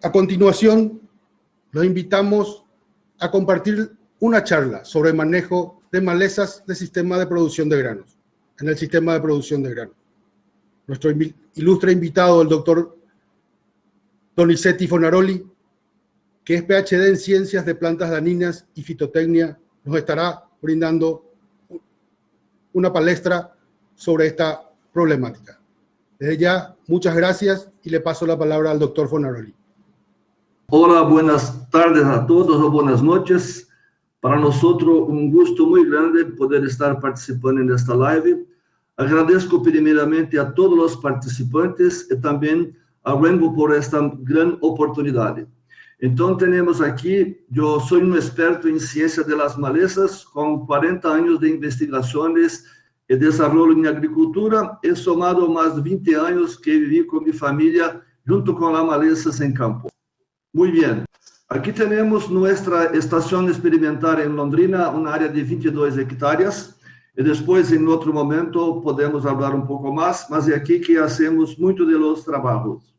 A continuación, los invitamos a compartir una charla sobre el manejo de malezas del sistema de producción de granos, en el sistema de producción de granos. Nuestro ilustre invitado, el doctor Donizetti Fornaroli, que es PhD en Ciencias de Plantas Dañinas y Fitotecnia, nos estará brindando una palestra sobre esta problemática. Desde ya, muchas gracias y le paso la palabra al doctor Fornaroli. Hola, buenas tardes a todos o buenas noches. Para nosotros un gusto muy grande poder estar participando en esta live. Agradezco primeramente a todos los participantes y también a Rainbow por esta gran oportunidad. Entonces tenemos aquí, yo soy un experto en ciencia de las malezas con 40 años de investigaciones y desarrollo en agricultura. He sumado más de 20 años que viví con mi familia junto con las malezas en campo. Muy bien, aquí tenemos nuestra estación experimental en Londrina, una área de 22 hectáreas, y después en otro momento podemos hablar un poco más, mas es aquí que hacemos mucho de los trabajos.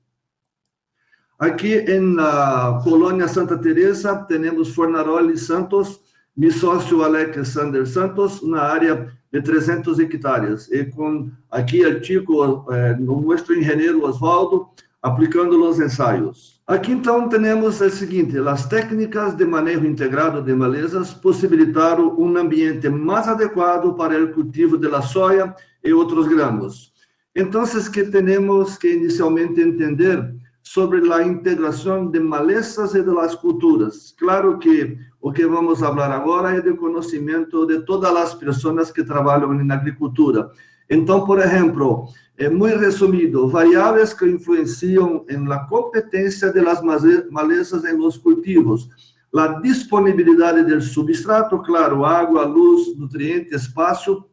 Aquí en la colonia Santa Teresa tenemos Fornaroli Santos, mi socio Alexander Santos, una área de 300 hectáreas, y con aquí el chico, nuestro ingeniero Osvaldo, aplicando los ensayos. Aquí então temos o seguinte, as técnicas de manejo integrado de malezas possibilitaram um ambiente mais adequado para o cultivo da soja e outros grãos. Então, que temos que inicialmente entender sobre a integração de malezas e de las culturas. Claro que o que vamos falar agora é de conhecimento de todas as pessoas que trabalham na agricultura. Então, por exemplo, muito resumido, variáveis que influenciam em la competência de las malezas em los cultivos, la disponibilidade del substrato, claro, água, luz, nutriente, espaço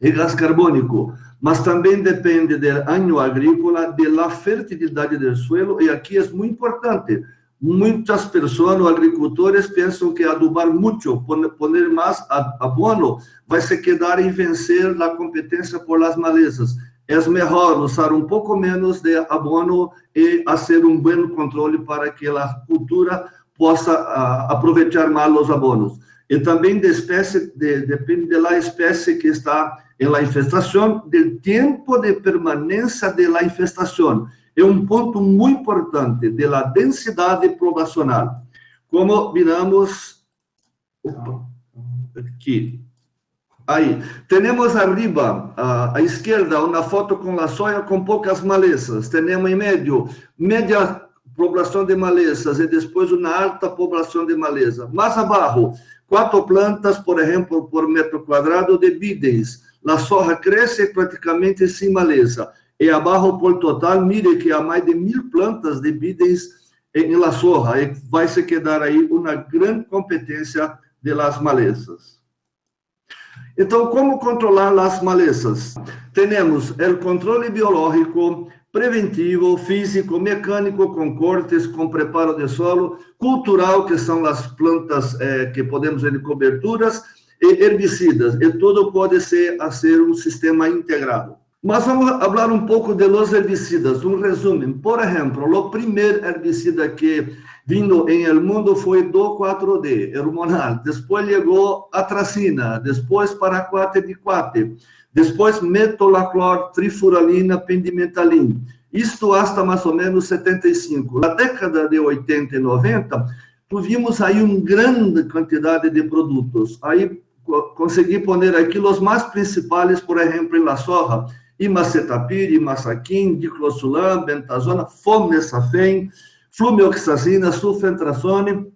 e gás carbônico, mas também depende do ano agrícola, de la fertilidade del suelo, e aqui é muito importante. Muitas pessoas, os agricultores, pensam que adubar muito, poner mais abono, vai se quedar em vencer a competência por las malezas. É melhor usar um pouco menos de abono e fazer um bom controle para que a cultura possa aproveitar mais os abonos. E também depende da espécie que está em la infestação, do tempo de permanência de la infestação. É um ponto muito importante da densidade poblacional. Como viramos aqui. Aí, temos arriba, à esquerda, uma foto com a soja com poucas malezas. Temos em meio, média população de malezas e depois uma alta população de maleza. Mais abaixo, 4 plantas, por exemplo, por metro quadrado de bidens. A soja cresce praticamente sem maleza. E abaixo, por total, mire que há mais de 1000 plantas de bidens em la soja. E vai se quedar aí uma grande competência de las malezas. Então, como controlar as malezas? Temos o controle biológico, preventivo, físico, mecânico, com cortes, com preparo de solo, cultural, que são as plantas que podemos ver de coberturas, e herbicidas. E tudo pode ser um sistema integrado. Mas vamos falar um pouco de los herbicidas, um resumo. Por exemplo, o primeiro herbicida que vindo em el mundo foi do 4D, hormonal. Depois chegou a atracina, depois paraquat, depois metolaclor, trifuralina, pendimetalin. Isto hasta mais ou menos 75. Na década de 80 e 90, tivemos aí uma grande quantidade de produtos. Aí consegui poner aqui os mais principais, por exemplo, em la soja, imacetapir, imasaquim, diclosulam, bentazona, fomnesafen, flumioxazina, sulfentrazone,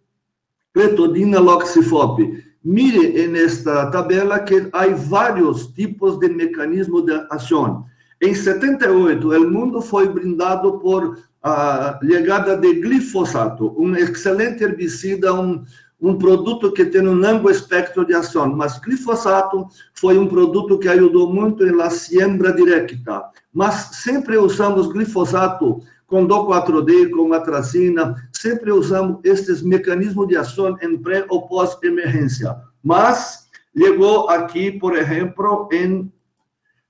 cletodina, loxifop. Mire nesta tabela que há vários tipos de mecanismo de ação. Em 78, o mundo foi brindado por a chegada de glifosato, um excelente herbicida, um produto que tem um amplo espectro de ação, mas glifosato foi um produto que ajudou muito na siembra direta. Mas sempre usamos glifosato com do4D, com atracina, sempre usamos estes mecanismos de ação em pré ou pós-emergência. Mas chegou aqui, por exemplo, em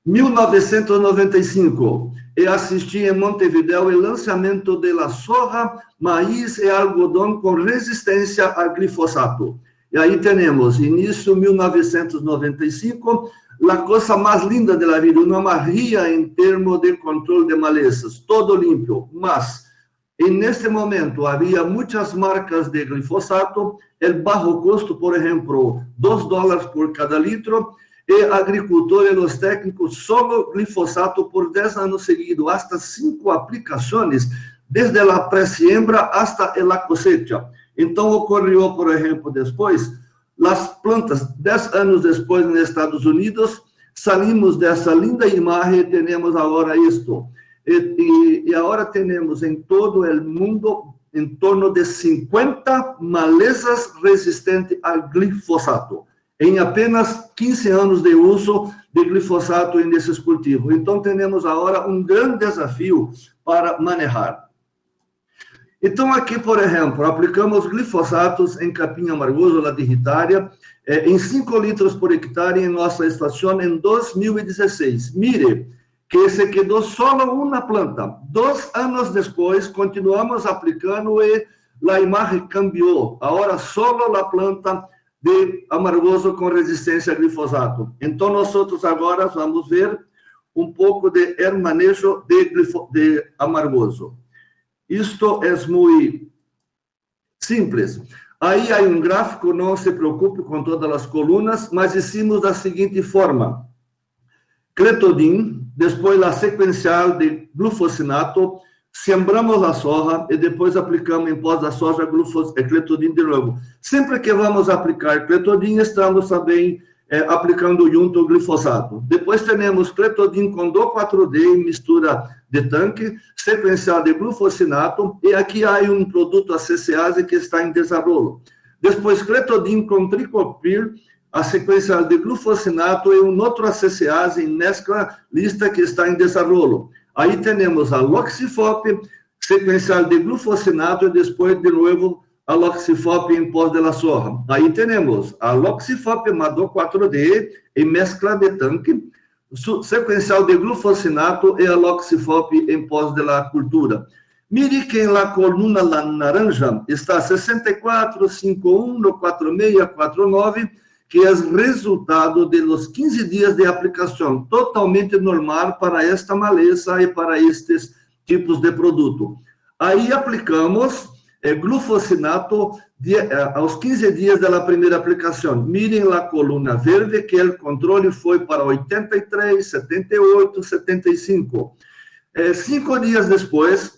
1995, eu assisti em Montevideo o lançamento da soja, maíz e algodão com resistência a glifosato. E aí temos, início 1995, a coisa mais linda da vida, uma magia em termos de controle de malezas, todo limpo, mas neste momento havia muitas marcas de glifosato, o baixo custo, por exemplo, $2 por cada litro, e agricultores e os técnicos solo glifosato por 10 anos seguidos, hasta 5 aplicações, desde a pré-siembra hasta a cosecha. Então, ocorreu, por exemplo, depois, as plantas, 10 anos depois, nos Estados Unidos, saímos dessa linda imagem e temos agora isto. E agora temos em todo o mundo em torno de 50 malezas resistentes ao glifosato, em apenas 15 anos de uso de glifosato nesses cultivos. Então, temos agora um grande desafio para manejar. Então, aqui, por exemplo, aplicamos glifosatos em capim amargoso, la digitária, em 5 litros por hectare em nossa estação em 2016. Mire, que se quedou só uma planta. 2 anos depois, continuamos aplicando e a imagem cambiou. Agora, só a planta de amargoso com resistência a glifosato. Então, nós agora vamos ver um pouco de manejo de amargoso. Isto é muito simples. Aí há um gráfico, não se preocupe com todas as colunas, mas hicimos da seguinte forma. Clethodim, depois a sequencial de glufosinato, sembramos a soja e depois aplicamos em pós da soja clethodim de novo. Sempre que vamos aplicar clethodim, estamos também aplicando junto o glifosato. Depois temos clethodim com Do4D em mistura de tanque, sequencial de glufosinato, e aqui há um produto ACCase que está em desenvolvimento. Depois clethodim com tricopir, a sequencial de glufosinato e um outro ACCase em mescla lista que está em desenvolvimento. Aí temos a Loxifop, sequencial de glufosinato e depois de novo a Loxifop em pós de la soja. Aí temos a Loxifop Mado 4D em mescla de tanque, sequencial de glufosinato e a Loxifop em pós de la cultura. Mire que em la coluna laranja está 64, 51, 46, 49, que é resultado de los 15 dias de aplicação, totalmente normal para esta maleza e para estes tipos de produto. Aí aplicamos glufosinato aos 15 dias da primeira aplicação. Mirem a coluna verde, que o controle foi para 83, 78, 75. 5 dias depois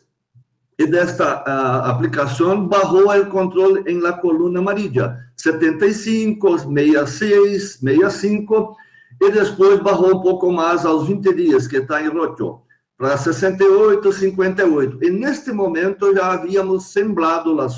desta aplicação, barrou o controle em la coluna amarilla, 75, 66, 65, e depois barrou um pouco mais aos 20 dias, que está em roxo, para 68, 58. E neste momento já havíamos sembrado a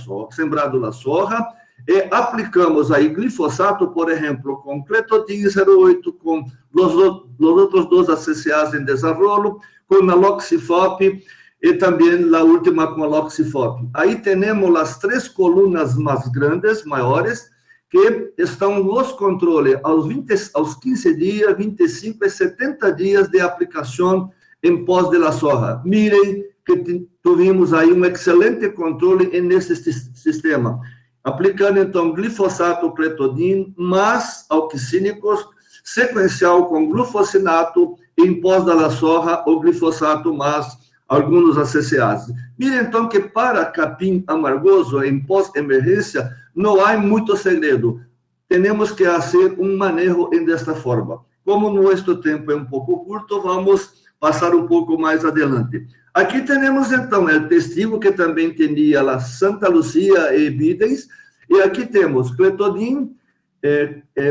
soja e aplicamos aí glifosato, por exemplo, com Clethodim 08, com os outros 2 ACCAs em desenvolvimento, com a Loxifop, e também a última com a Loxifop. Aí temos as 3 colunas mais grandes, maiores, que estão nos controles aos 15 dias, 25 e 70 dias de aplicação em pós de la soja. Mirem que tivemos aí um excelente controle nesse sistema. Aplicando, então, glifosato, Clethodim, mais auxínicos, sequencial com glufosinato, em pós da la soja, o glifosato mais alguns ACCAs. Mire, então, que para capim amargoso, em pós-emergência, não há muito segredo. Temos que fazer um manejo desta forma. Como nosso tempo é um pouco curto, vamos passar um pouco mais adiante. Aqui temos, então, o testigo que também tinha a Santa Lucia e Bidens, e aqui temos Clethodim,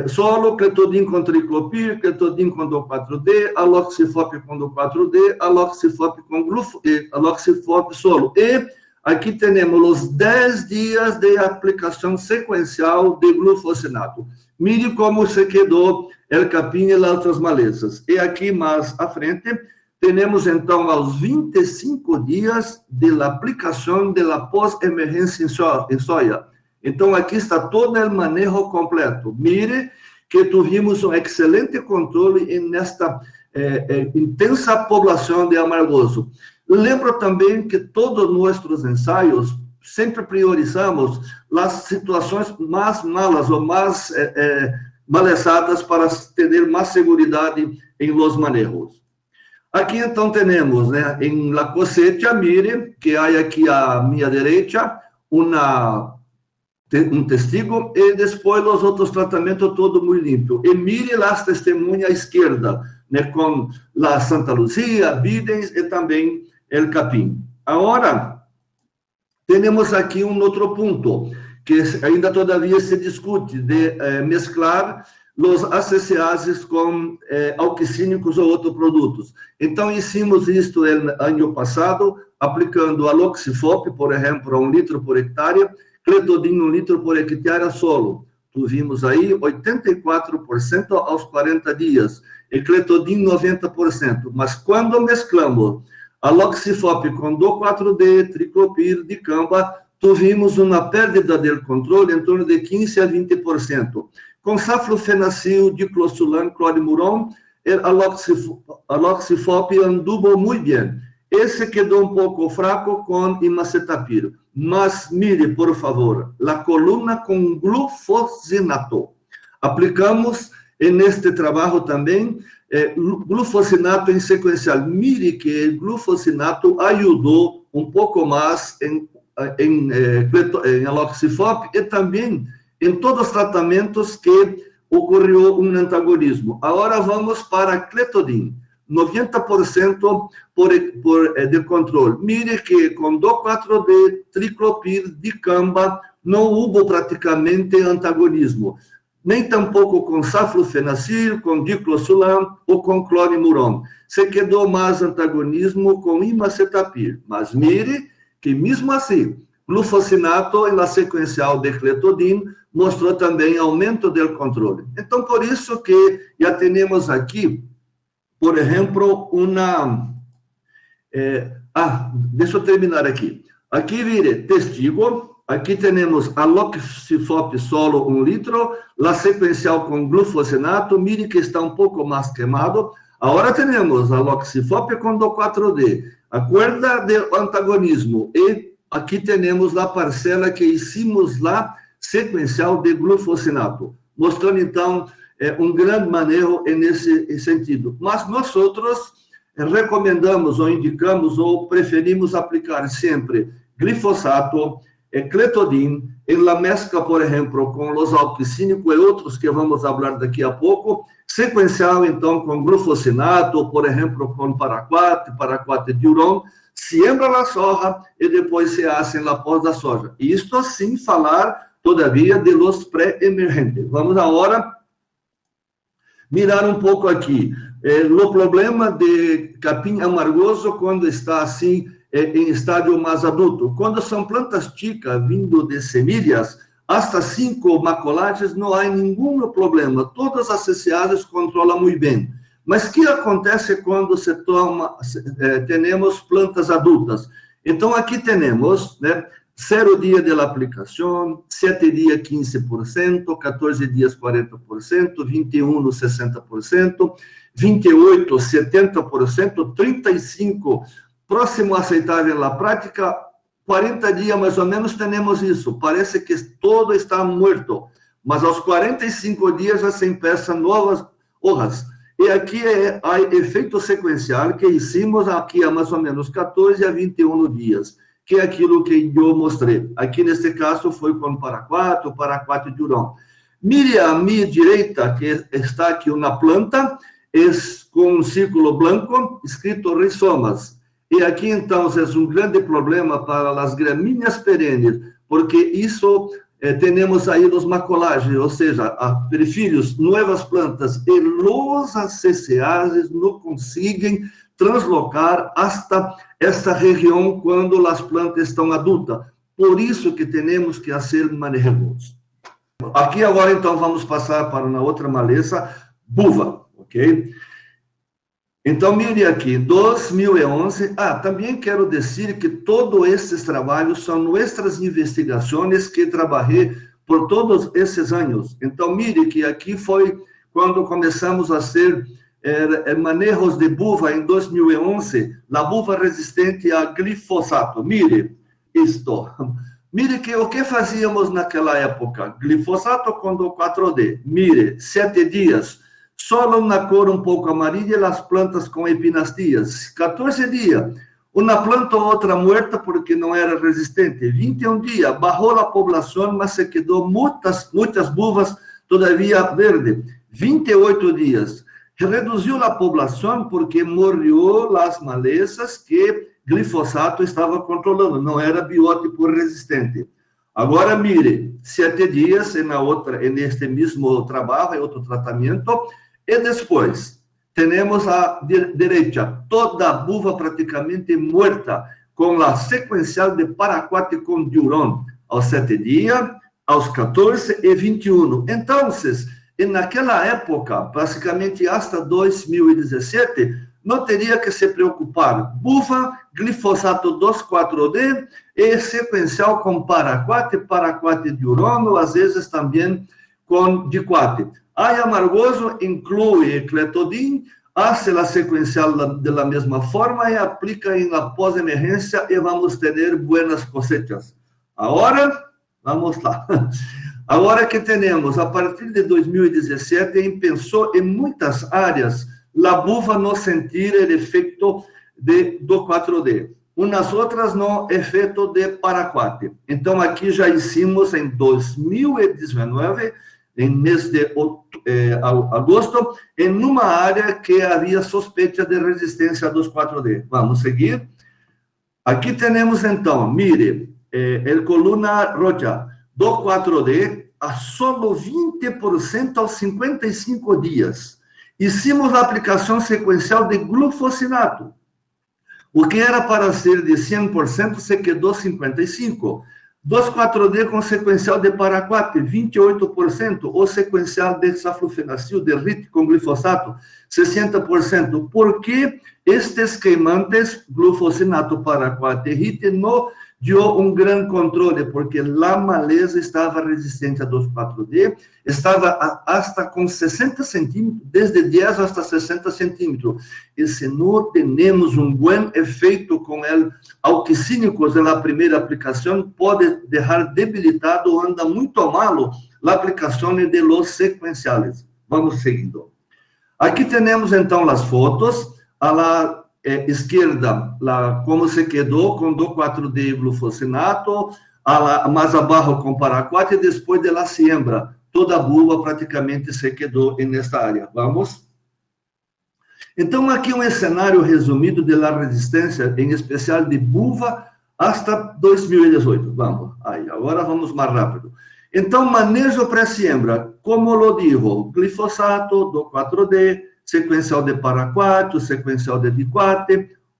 solo, Clethodim com tricopir, Clethodim com Do4D, a Loxifop com Do4D, a Loxifop com a Loxifop solo. E aqui temos os 10 dias de aplicação sequencial de glufosinato. Mire como se quedou o capim e as outras malezas. E aqui mais à frente, temos então aos 25 dias de aplicação da pós-emergência em soja. Então, aqui está todo o manejo completo. Mire que tivemos um excelente controle nesta intensa poblação de amargoso. Lembro também que todos nossos ensaios sempre priorizamos as situações mais malas ou mais malesadas para ter mais segurança em los manejos. Aqui, então, temos, né, em la cosecha, mire, que há aqui à minha direita um testigo, e depois os outros tratamentos, todo muito limpo. E mire as testemunhas à esquerda, né, com a Santa Luzia, Bidens e também el Capim. Agora, temos aqui um outro ponto, que ainda todavia se discute, de mesclar os ACCases com alquicínicos ou outros produtos. Então, hicimos isto no ano passado, aplicando aloxifop, por exemplo, a 1 litro por hectare, cletodin 1 litro por hectare solo. Tuvimos aí 84% aos 40 dias, e cletodin 90%. Mas quando mesclamos aloxifop com do4D, triclopir, dicamba, tivemos uma perda de controle em torno de 15% a 20%. Com saflofenacil, diclosulan, clorimuron, aloxifop anduvo muito bem. Esse quedou um pouco fraco com imacetapir. Mas mire, por favor, a coluna com glufosinato. Aplicamos neste trabalho também glufosinato em sequencial. Mire que o glufosinato ajudou um pouco mais em aloxifop e também em todos os tratamentos que ocorreu um antagonismo. Agora vamos para cletodin, 90% de controle. Mire que com do4D, triclopir, dicamba, não houve praticamente antagonismo. Nem tampouco com saflofenacil, com diclosulam ou com clorimuron. Se quedou mais antagonismo com imacetapir. Mas mire que mesmo assim, glufosinato na sequencial de cletodin mostrou também aumento do controle. Então, por isso que já temos aqui, por exemplo, deixa eu terminar aqui. Aqui, vire, testigo. Aqui temos aloxifop solo 1 litro, a sequencial com glufosinato, mire que está um pouco mais queimado. Agora temos aloxifop com do4D, a cuerda de antagonismo, e aqui temos a parcela que hicimos lá, sequencial de glufosinato, mostrando, então, um grande manejo nesse sentido. Mas nós recomendamos, ou indicamos, ou preferimos aplicar sempre glifosato, cletodin, em la mescla, por exemplo, com os alquicínicos e outros que vamos falar daqui a pouco, sequencial, então, com glufosinato, por exemplo, com paraquat diuron, siembra a soja e depois se hacen a pós da soja. Isto sem falar, todavia, de los pré-emergentes. Vamos agora mirar um pouco aqui. O problema de capim amargoso quando está assim, em estágio mais adulto. Quando são plantas chicas vindo de semilhas, hasta 5 maculagens, não há nenhum problema. Todas as CCases controlam muito bem. Mas o que acontece quando temos plantas adultas? Então, aqui temos, né, 0 dia de aplicação, 7 dias 15%, 14 dias 40%, 21 60%, 28 70%, 35 próximo aceitável na prática, 40 dias mais ou menos temos isso. Parece que todo está morto, mas aos 45 dias já se empeçam novas hojas. E aqui há efeito sequencial que hicimos aqui há mais ou menos 14 a 21 dias, que é aquilo que eu mostrei. Aqui, neste caso, foi com paraquat diuron. Mire a minha direita, que está aqui uma planta, é com um círculo branco, escrito rizomas. E aqui, então, é um grande problema para as gramíneas perenes, porque isso temos aí os maculagens, ou seja, filhos, novas plantas, e os CCases não conseguem translocar hasta esta região quando as plantas estão adultas. Por isso que temos que fazer manejos. Aqui agora, então, vamos passar para uma outra maleza, buva, ok? Então, mire aqui, 2011. Também quero dizer que todos esses trabalhos são nossas investigações que trabalhei por todos esses anos. Então, mire que aqui foi quando começamos a ser manejos de buva em 2011, a buva resistente a glifosato. Mire isto. Mire o que fazíamos naquela época. Glifosato com 4D. Mire, 7 dias. Solo uma cor um pouco amarilla e as plantas com epinastias. 14 dias. Uma planta ou outra muerta porque não era resistente. 21 dias. Bajou a população, mas se quedou muitas buvas todavia verde. 28 dias. Reduziu a população porque morreu as malezas que glifosato estava controlando, não era biótipo resistente. Agora, mire, 7 dias neste mesmo trabalho, em outro tratamento, e depois, temos a direita, toda a buva praticamente muerta, com a sequencial de paraquat com diuron, aos 7 dias, aos 14 e 21. Então, naquela época, praticamente até 2017, não teria que se preocupar. Buva, glifosato 2,4-D e sequencial com paraquat diurono, às vezes também com diquat. A amargoso inclui cletodin, hace a sequencial da mesma forma e aplica em la pós-emergência e vamos ter buenas cosechas. Agora, vamos lá. Agora que temos, a partir de 2017, pensou em muitas áreas, a buva não sentir o efeito do 4D. Umas outras no efeito de paraquat. Então, aqui já hicimos em 2019, em mês de agosto, em uma área que havia suspeita de resistência dos 4D. Vamos seguir. Aqui temos, então, mire, a coluna roxa do 4D a solo 20% aos 55 dias. Hicimos a aplicação sequencial de glufosinato. O que era para ser de 100% se quedou 55%. 2,4-D com sequencial de paraquat, 28%. O sequencial de saflufenacil, de RIT com glifosato, 60%. Por que estes queimantes, glufosinato, paraquat e RIT, não deu um grande controle? Porque a maleza estava resistente a 2,4-D, estava hasta com 60 centímetros, desde 10 hasta 60 centímetros. E se não temos um bom efeito com el auxínicos na primeira aplicação, pode deixar debilitado ou anda muito mal a aplicação de los sequenciales. Vamos seguindo. Aqui temos, então, as fotos. A la esquerda, como se quedou com 2,4-D glufosinato, mais abaixo com paraquat, e depois de la siembra. Toda a buva praticamente se quedou nesta área. Vamos? Então, aqui um cenário resumido da resistência, em especial de buva, hasta 2018. Vamos, aí, agora vamos mais rápido. Então, manejo pré-siembra, como lo digo, glifosato, 2,4-D, sequencial de paraquat, sequencial de diquat,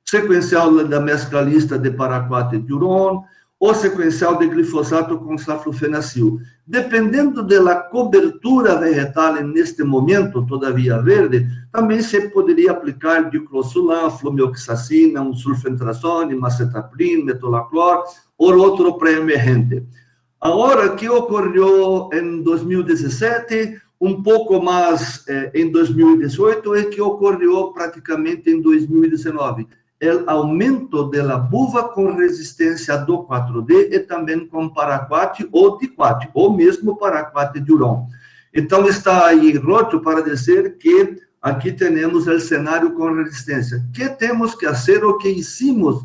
sequencial da mesclalista de paraquat e diuron, ou sequencial de glifosato com saflufenacil. Dependendo da cobertura vegetal neste momento, todavia verde, também se poderia aplicar diclosulam, flumioxacina, um sulfentrazone, macetaprim, metolaclor, ou outro pré-emergente. Agora, o que ocorreu em 2017, um pouco mais em 2018, e que ocorreu praticamente em 2019. O aumento da buva com resistência do 4D e também com paraquat ou diquat, ou mesmo paraquat diuron. Então, está aí roto para dizer que aqui temos o cenário com resistência. O que temos que fazer, o que hicimos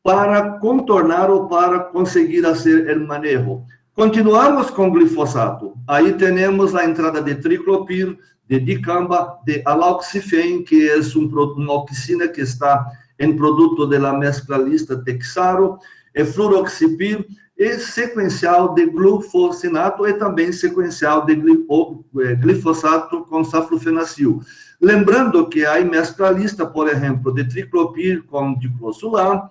para contornar ou para conseguir fazer o manejo? Continuamos com glifosato. Aí temos a entrada de triclopir, de dicamba, de alauxifem, que é uma auxina que está em produto da mesclalista Texaro, fluroxipir, e sequencial de glufosinato e também sequencial de glifosato com saflufenacil. Lembrando que há mesclalista, por exemplo, de triclopir com diclosulam,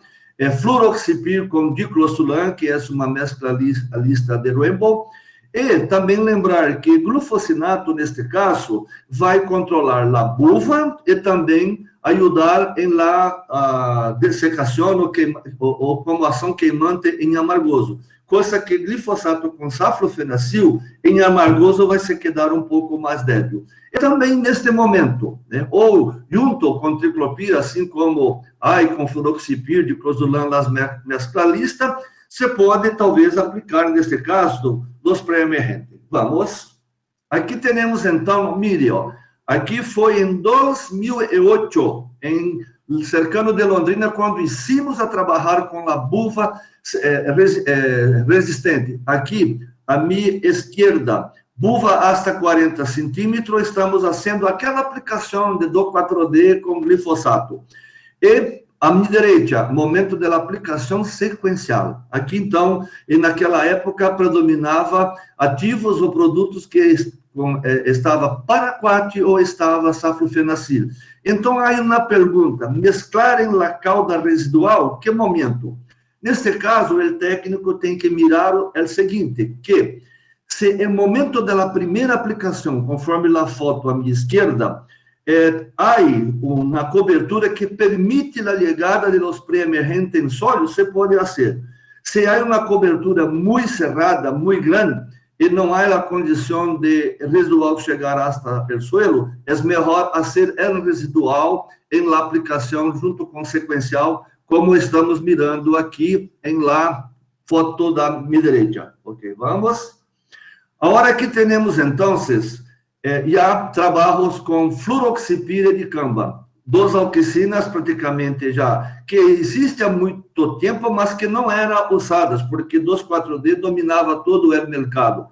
fluroxipir com diclosulam, que é uma mesclalista de Rainbow, E também lembrar que glufosinato, neste caso, vai controlar a buva e também ajudar em la dessecação ou como ação queimante em amargoso. Coisa que glifosato com saflofenacil em amargoso vai se quedar um pouco mais débil. E também neste momento, né, ou junto com triclopir, assim como com fluroxipir, diclosulam, las mesclalista, se pode talvez aplicar neste caso dos pré-emergentes. Vamos. Aqui temos então, mire, ó, aqui foi em 2008, cercano de Londrina, quando iniciamos a trabalhar com a buva resistente. Aqui, à minha esquerda, buva hasta 40 centímetros, estamos fazendo aquela aplicação de do 4D com glifosato. E à minha direita, momento da aplicação sequencial. Aqui, então, e naquela época, predominava ativos ou produtos que estava paraquat ou estava saflofenacil. Então, há uma pergunta, mesclar em la cauda residual, que momento? Neste caso, o técnico tem que mirar o seguinte, que se no momento da primeira aplicação, conforme a foto à minha esquerda, há uma cobertura que permite a chegada de los pré-emergentes em solo, se pode fazer. Se há uma cobertura muito cerrada, muito grande, e não há a condição de residual chegar hasta o suelo, é melhor fazer o residual em la aplicação junto com o sequencial, como estamos mirando aqui em la foto da minha direita. Ok, vamos? Agora que temos, então, já trabalhos com fluroxipir e dicamba, duas auxicinas praticamente já, que existem há muito tempo, mas que não eram usadas, porque 2,4-D dominava todo o mercado.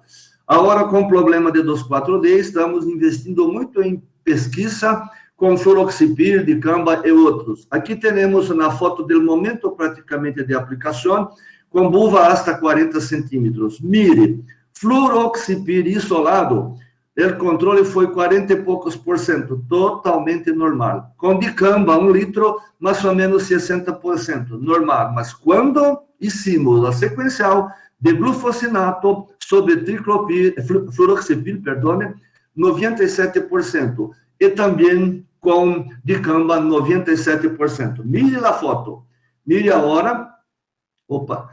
Agora, com o problema de 2,4-D, estamos investindo muito em pesquisa com fluroxipir, dicamba e outros. Aqui temos na foto do momento praticamente de aplicação, com buva hasta 40 centímetros. Mire, fluroxipir isolado, o controle foi 40 e poucos %, totalmente normal. Com dicamba, 1 litro, mais ou menos 60%, normal. Mas quando hicimos a sequencial de glufosinato sobre fluroxipir, 97%. E também com dicamba, 97%. Mire a foto. Mire agora. Opa!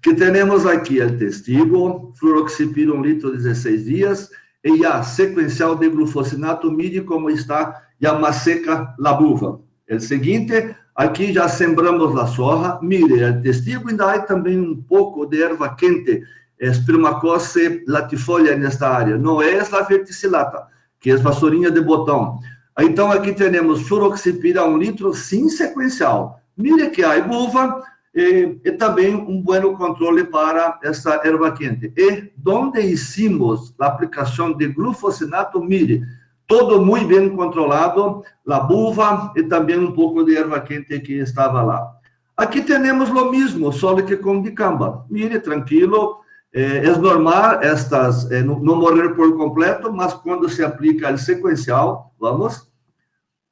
Que temos aqui o testigo, fluroxipir 1 litro, 16 dias, e a sequencial de glufosinato, mire como está já mais seca a buva. O seguinte, aqui já sembramos a soja, mire, o testigo ainda há também um pouco de erva quente, Spermacose latifolia nesta área, não é a verticillata, que é vassourinha de botão. Então, aqui temos fluroxipir a 1 litro, sim sequencial. Mire que há buva, e também um bom controle para essa erva quente. E onde hicimos a aplicação de glufosinato, mire, todo muito bem controlado, a buva e também um pouco de erva quente que estava lá. Aqui temos o mesmo, só que com dicamba. Mire, tranquilo, é normal estas não morrer por completo, mas quando se aplica o sequencial, vamos.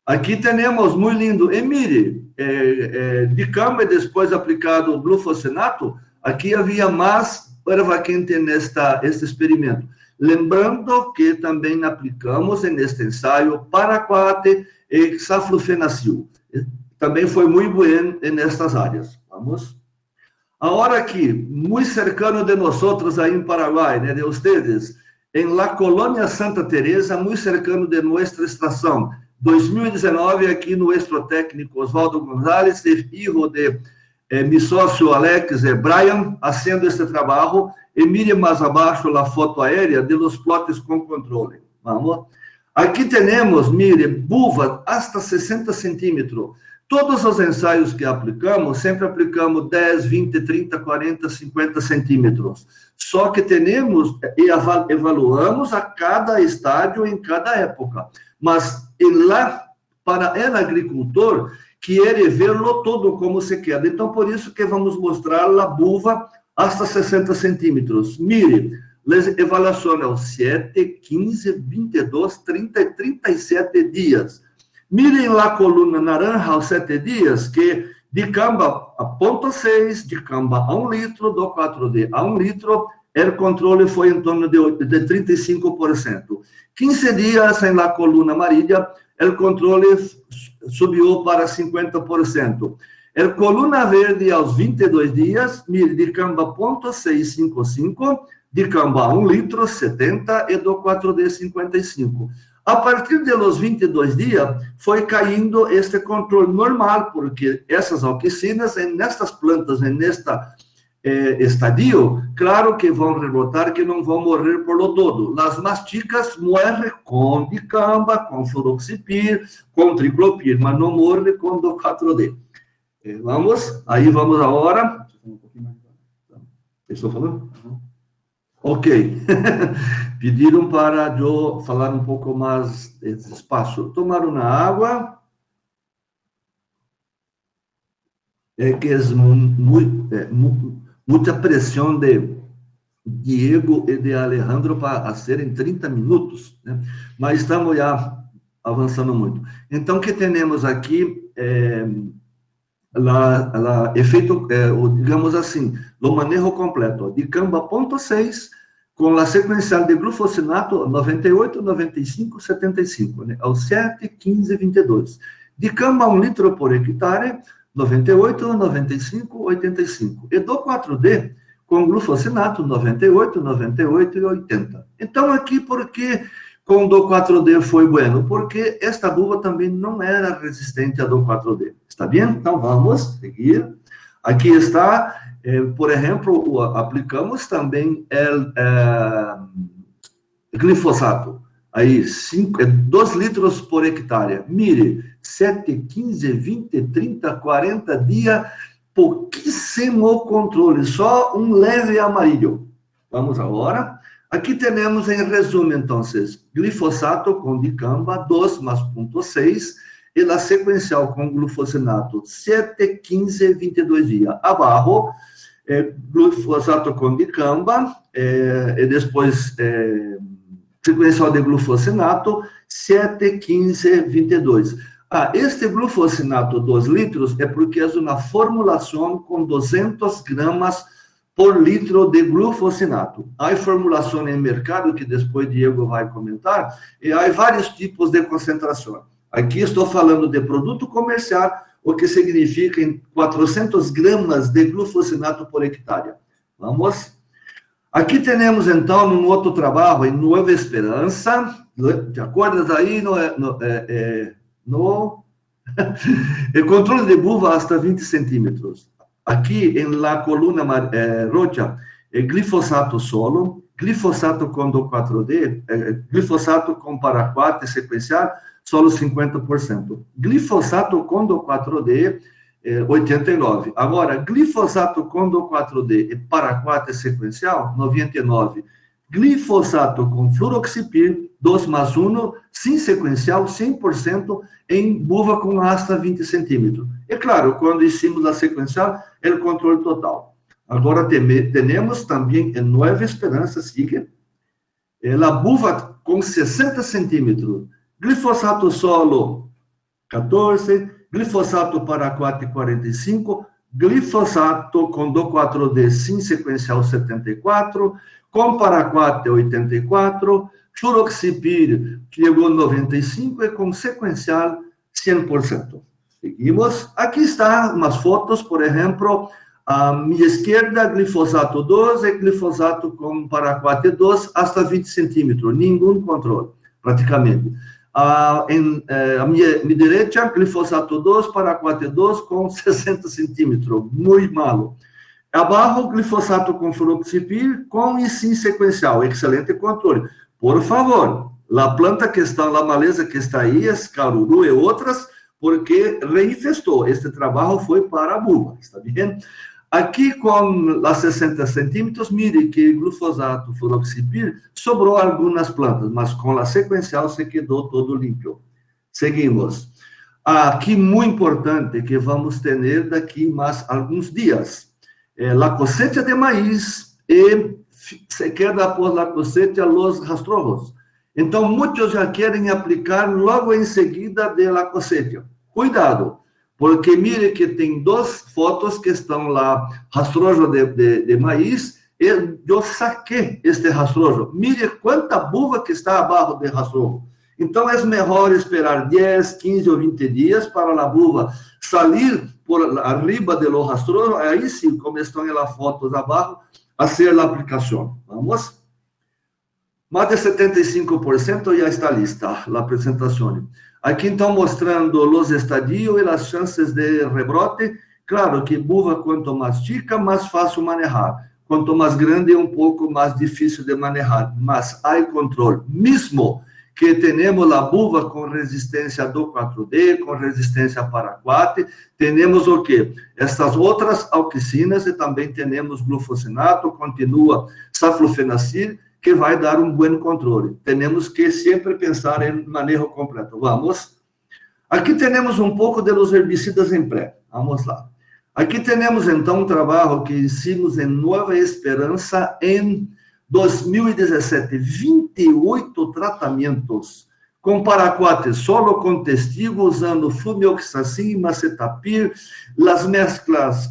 Aqui temos, muito lindo, e mire, dicamba e depois aplicado o glufosinato, aqui havia mais erva quente este experimento. Lembrando que também aplicamos neste ensaio paraquat e saflofenacil. Também foi muito bom nestas áreas. Vamos. Agora aqui, muito cercano de nós aí em Paraguai, né, de vocês, em la Colônia Santa Teresa, muito cercano de nossa estação. 2019, aqui no técnico Osvaldo González, filho de meu sócio Alex e Brian, fazendo este trabalho, e mire mais abaixo a foto aérea de los plotes com controle. Vamos. Aqui temos, mire, buva hasta 60 centímetros. Todos os ensaios que aplicamos, sempre aplicamos 10, 20, 30, 40, 50 centímetros. Só que temos e evaluamos a cada estádio em cada época. Mas lá, para o agricultor, quer ver-lo todo como se quer. Então, por isso que vamos mostrar a buva hasta 60 centímetros. Mire, as avaliações 7, 15, 22, 30 e 37 dias. Mirem lá a coluna naranja aos 7 dias, que dicamba a 0,6, dicamba a 1 litro, do 4D a 1 litro, o controle foi em torno de 35%. 15 dias em la coluna amarilla, o controle subiu para 50%. A coluna verde, aos 22 dias, mire, dicamba 0,655, dicamba 1 litro, 70, e do 4D, 55. A partir de los 22 dias, foi caindo este controle normal, porque essas auxicinas, nestas plantas, nesta estadio, claro que vão rebotar, que não vão morrer por lo todo. As masticas morrem com dicamba, com fluroxipir, com triclopir, mas não morrem com do 4D. Vamos agora. Estou falando? Ok. Pediram para eu falar um pouco mais despacio. Tomar uma água. Que é muita pressão de Diego e de Alejandro para fazer em 30 minutos, né? Mas estamos já avançando muito. Então, o que temos aqui efeito, digamos assim, o manejo completo, dicamba 0,6, com a sequencial de glufosinato 98, 95, 75, né? Aos 7, 15, 22. Dicamba 1 litro por hectare, 98, 95, 85. E do 4D, com glufosinato 98, 98 e 80. Então, aqui, porque com do 4D foi bueno? Porque esta buva também não era resistente a do 4D. Está bem? Então, vamos seguir. Aqui está, por exemplo, aplicamos também glifosato. Aí, 2 litros por hectare. Mire, 7, 15, 20, 30, 40 dias, pouquíssimo controle, só um leve amarillo. Vamos agora. Aqui temos, em resumo, então, glifosato com dicamba 2 mais 0,6 e a sequencial com glufosinato 7, 15, 22 dias. Abaixo, glifosato com dicamba e depois sequencial de glufosinato 7, 15, 22. Este glufosinato 2 litros é porque é uma formulação com 200 gramas por litro de glufosinato. Há formulação em mercado, que depois Diego vai comentar, e há vários tipos de concentração. Aqui estou falando de produto comercial, o que significa em 400 gramas de glufosinato por hectare. Vamos. Aqui temos, então, um outro trabalho em Nueva Esperança. ¿Te acuerdas aí? No controle de buva hasta 20 centímetros. Aqui, em la coluna roxa, glifosato solo, glifosato com do 4D, glifosato com paraquat sequencial, solo 50%. Glifosato com do 4D, 89%. Agora, glifosato com do 4D e paraquat sequencial, 99%. Glifosato com fluroxipir, 2 mais 1, sem sequencial, 100% em buva com hasta 20 centímetros. E claro, quando hicimos a sequencial, é o controle total. Agora temos também em Nueva Esperança, sigue, a buva com 60 centímetros, glifosato solo, 14, glifosato paraquat 45, glifosato com do 4D sem sequencial 74, com paraquat 84, fluroxipir chegou 95 e com sequencial 100%. Seguimos. Aqui estão umas fotos, por exemplo, à minha esquerda, glifosato 2 e glifosato com paraquat 2 hasta 20 centímetros, nenhum controle, praticamente. À minha direita, glifosato 2, paraquat 2 com 60 centímetros, muito malo. Abaixo, glifosato com fluroxipir, com e sem sequencial, excelente controle. Por favor, a planta que está, a maleza que está aí, caruru e outras, porque reinfestou. Este trabalho foi para a buva, está bem? Aqui, com as 60 centímetros, mire que glifosato, fluroxipir, sobrou algumas plantas, mas com a sequencial se quedou todo limpo. Seguimos. Aqui, muito importante, que vamos ter daqui mais alguns dias. La cosecha de maíz e se queda após la cosecha los rastrojos. Então, muitos já querem aplicar logo em seguida de la cosecha. Cuidado, porque mire que tem 2 fotos que estão lá, rastrojo de maíz eu saquei este rastrojo. Mire quanta buva que está abaixo do rastrojo. Então, é melhor esperar 10, 15 ou 20 dias para a buva sair por arriba do rastrojo. Aí sim, como estão as fotos abaixo, fazer a aplicação. Vamos? Mais de 75% já está lista a apresentação. Aqui estão mostrando os estadios e as chances de rebrote. Claro que buva, quanto mais chica, mais fácil manejar. Quanto mais grande, um pouco mais difícil de manejar. Mas há controle. Mesmo que temos a buva com resistência do 4D, com resistência paraquat, temos o quê? Estas outras auxinas e também temos glufosinato, continua saflofenacil, que vai dar um bom controle. Temos que sempre pensar em manejo completo. Vamos? Aqui temos um pouco dos herbicidas em pré. Vamos lá. Aqui temos, então, um trabalho que hicimos em Nova Esperança em 2017. 28 tratamentos com paraquat solo com testigo, usando flumioxacin e macetapir, as mesclas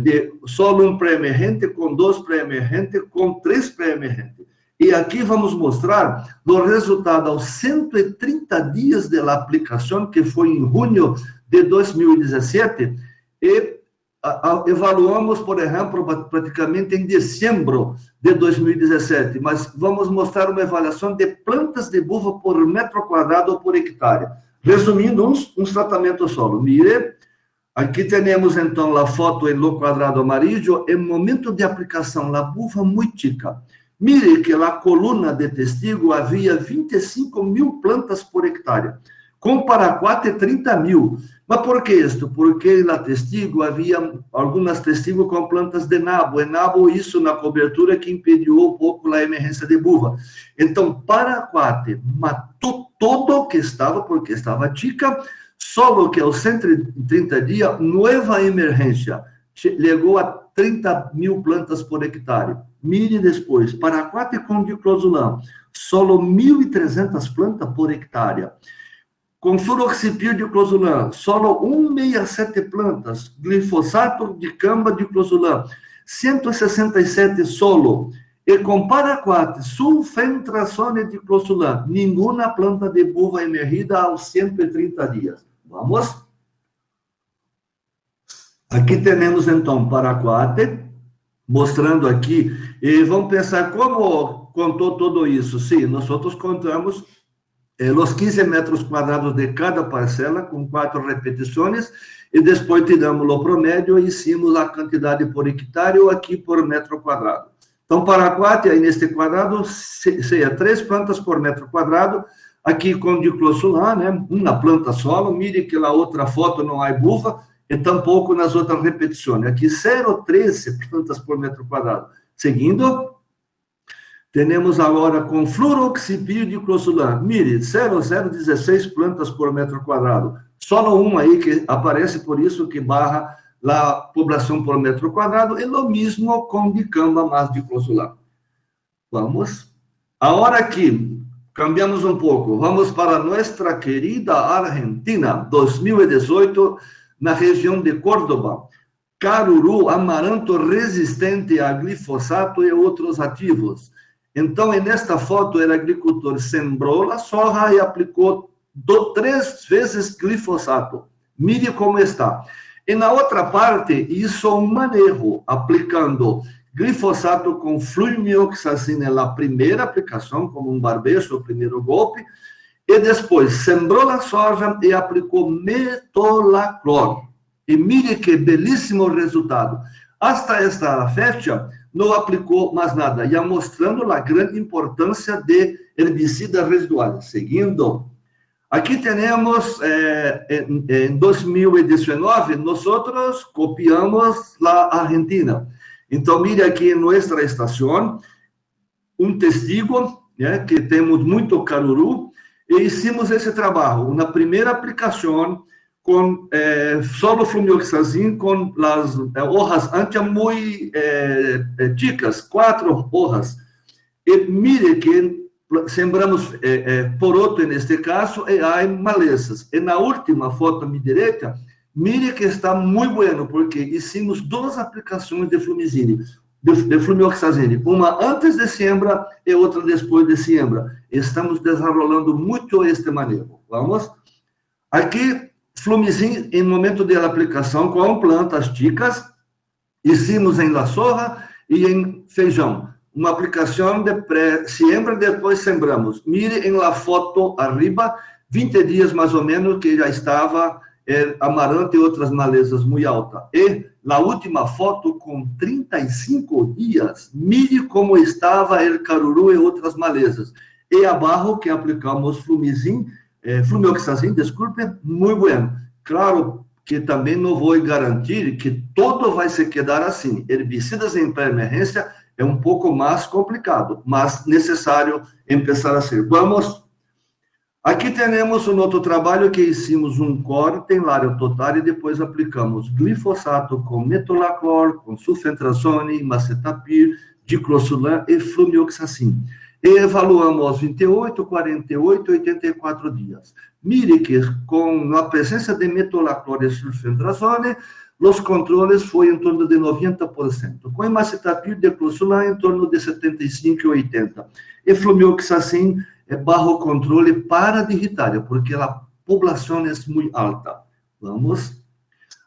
de solo um pré-emergente, com 2 pré-emergentes, com 3 pré-emergentes. E aqui vamos mostrar o resultado aos 130 dias da aplicação, que foi em junho de 2017, e evaluamos, por exemplo, praticamente em dezembro de 2017, mas vamos mostrar uma avaliação de plantas de buva por metro quadrado ou por hectare. Resumindo, uns tratamentos solo. Mire, aqui temos, então, a foto em lo quadrado amarillo, em momento de aplicação, a buva muito chica. Mire que a coluna de testigo havia 25.000 plantas por hectare, com paraquat 30.000. Mas por que isto? Porque na testigo havia algumas testigos com plantas de nabo. E nabo, isso na cobertura que impediu um pouco a emergência de buva. Então, paraquat matou todo o que estava, porque estava chica, só que aos 130 dias, nova emergência. Chegou a 30.000 plantas por hectare. Mire depois, paraquat com diclosulam, solo 1.300 plantas por hectare. Com fluroxipir diclosulam, solo 167 plantas. Glifosato de camba diclosulam, 167 solo. E com paraquat, sulfentrazone diclosulam, nenhuma planta de buva emergida aos 130 dias. Vamos? Aqui temos, então, paraquat, mostrando aqui, e vamos pensar como contou tudo isso. Sim, nós contamos os 15 metros quadrados de cada parcela, com 4 repetições, e depois tiramos o promédio e hicimos a quantidade por hectare ou aqui por metro quadrado. Então, paraquat, aí neste quadrado, seria 3 plantas por metro quadrado, aqui com diclosulam, né? Uma planta solo. Mire que na outra foto não há buva, e tampouco nas outras repetições. Aqui, 0,13 plantas por metro quadrado. Seguindo, temos agora com fluroxipir diclosulam. Mire, 0,016 plantas por metro quadrado. Só um aí que aparece, por isso que barra a população por metro quadrado, e o mesmo com dicamba mais diclosulam. Vamos. Agora aqui, cambiamos um pouco. Vamos para nossa querida Argentina, 2018, na região de Córdoba. Caruru, amaranto resistente a glifosato e outros ativos. Então, nesta foto, o agricultor sembrou a soja e aplicou 3 vezes glifosato. Mire como está. E na outra parte, isso é um manejo, aplicando glifosato com flumioxacin na primeira aplicação, como um barbecho, o primeiro golpe, e depois sembrou a soja e aplicou metolaclor. E mire que belíssimo resultado. Hasta esta fecha, não aplicou mais nada, já mostrando a grande importância de herbicidas residuais. Seguindo, aqui temos, em 2019, nós copiamos a Argentina. Então, mire aqui em nossa estação, um testigo, né, que temos muito caruru, e hicimos esse trabalho. Na primeira aplicação, com solo flumioxacin, com as hojas anchas muito chicas, 4 hojas. E mire que sembramos poroto neste caso, e há malezas. E na última foto à minha direita, mire que está muito bueno, porque hicimos 2 aplicações de flumizine. de flumioxazine, uma antes de siembra e outra depois de siembra. Estamos desenvolvendo muito este manejo. Vamos? Aqui, Flumizin, em momento de aplicação com plantas chicas, hicimos em la soja e em feijão. Uma aplicação de pré-siembra, depois sembramos. Mire em la foto arriba, 20 dias mais ou menos, que já estava amaranto e outras malezas muito altas. E a última foto com 35 dias, mire como estava o caruru e outras malezas. E abaixo que aplicamos flumioxazine, desculpe, muito bueno. Claro que também não vou garantir que todo vai se quedar assim. Herbicidas em pré-emergência é um pouco mais complicado, mas necessário começar a ser. Vamos. Aqui temos um outro trabalho que hicimos um corte em área total e depois aplicamos glifosato com metolaclor, com sulfentrazone, macetapir, diclosulan e flumioxazine. E evaluamos aos 28, 48 e 84 dias. Mire que com a presença de metolaclor e sulfentrazone, os controles foi em torno de 90%. Com macetapir, diclosulan, em torno de 75 e 80%. E flumioxazine é bajo controle para digitária, porque a população é muito alta. Vamos.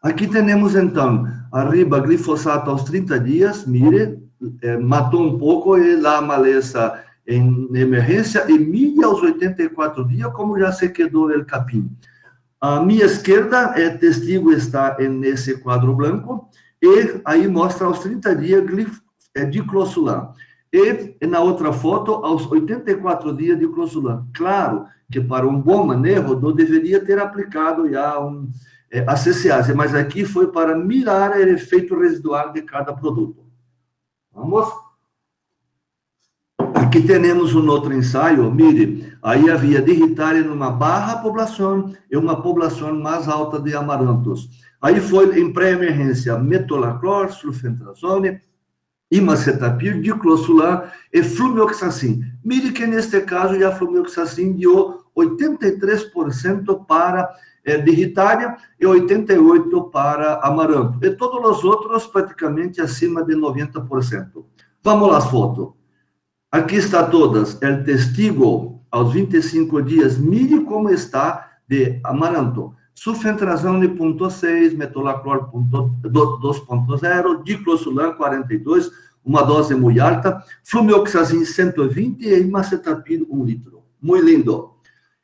Aqui temos, então, arriba, glifosato aos 30 dias, mire, matou um pouco e a maleza em emergência, e mire aos 84 dias, como já se quedou o capim. A minha esquerda, testigo está nesse quadro branco, e aí mostra aos 30 dias diclosulan. E na outra foto, aos 84 dias de diclosulan. Claro que para um bom manejo, não deveria ter aplicado já a CCase, mas aqui foi para mirar o efeito residual de cada produto. Vamos? Aqui temos um outro ensaio, mire, aí havia digitária numa baixa população e uma população mais alta de amarantos. Aí foi em pré-emergência, metolaclor, sulfentrazone, imacetapir, diclosulan e flumioxazine. Mire que neste caso já a flumioxazine deu 83% para digitária e 88% para amaranto. E todos os outros praticamente acima de 90%. Vamos às fotos. Aqui está todas. O testigo aos 25 dias, mire como está de amaranto. Sulfentrazone 0,6, metolaclor 2,0, diclosulan 42, uma dose muito alta, flumioxazine 120 e imacetapir 1 litro. Muito lindo.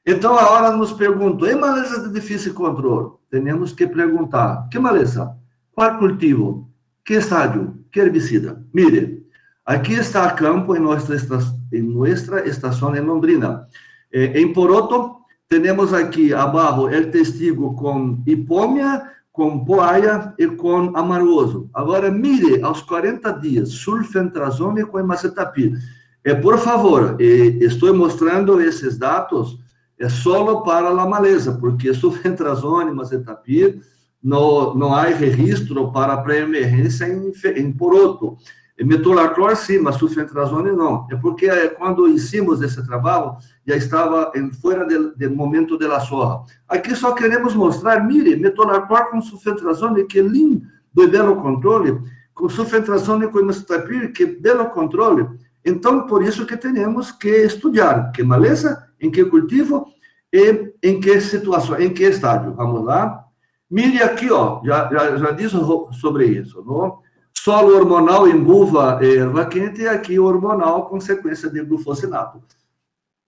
Então, agora nos perguntam, e maleza de difícil controle? Temos que perguntar, que maleza? Qual cultivo? Que estádio? Que herbicida? Mire, aqui está a campo em nossa estação em Londrina. Em Poroto, temos aqui abaixo o testigo com hipômia, com poaia e com amaroso. Agora, mire, aos 40 dias, sulfentrazone com imacetapir. Por favor, estou mostrando esses dados só para a maleza, porque sulfentrazone e imacetapir não há registro para pré-emergência em Poroto. Metolaclor, sim, mas sulfentrazone não. É porque quando hicimos esse trabalho, já estava fora do momento da soja. Aqui só queremos mostrar, mire, metolaclor com sulfentrazone, que lindo e belo controle, com sulfentrazone com imacetapir, que belo controle. Então, por isso que temos que estudar que maleza, em que cultivo e em que situação, em que estágio. Vamos lá. Mire aqui, ó, já disse sobre isso, não? Solo hormonal em buva e erva quente, e aqui hormonal com sequência de glufosinato.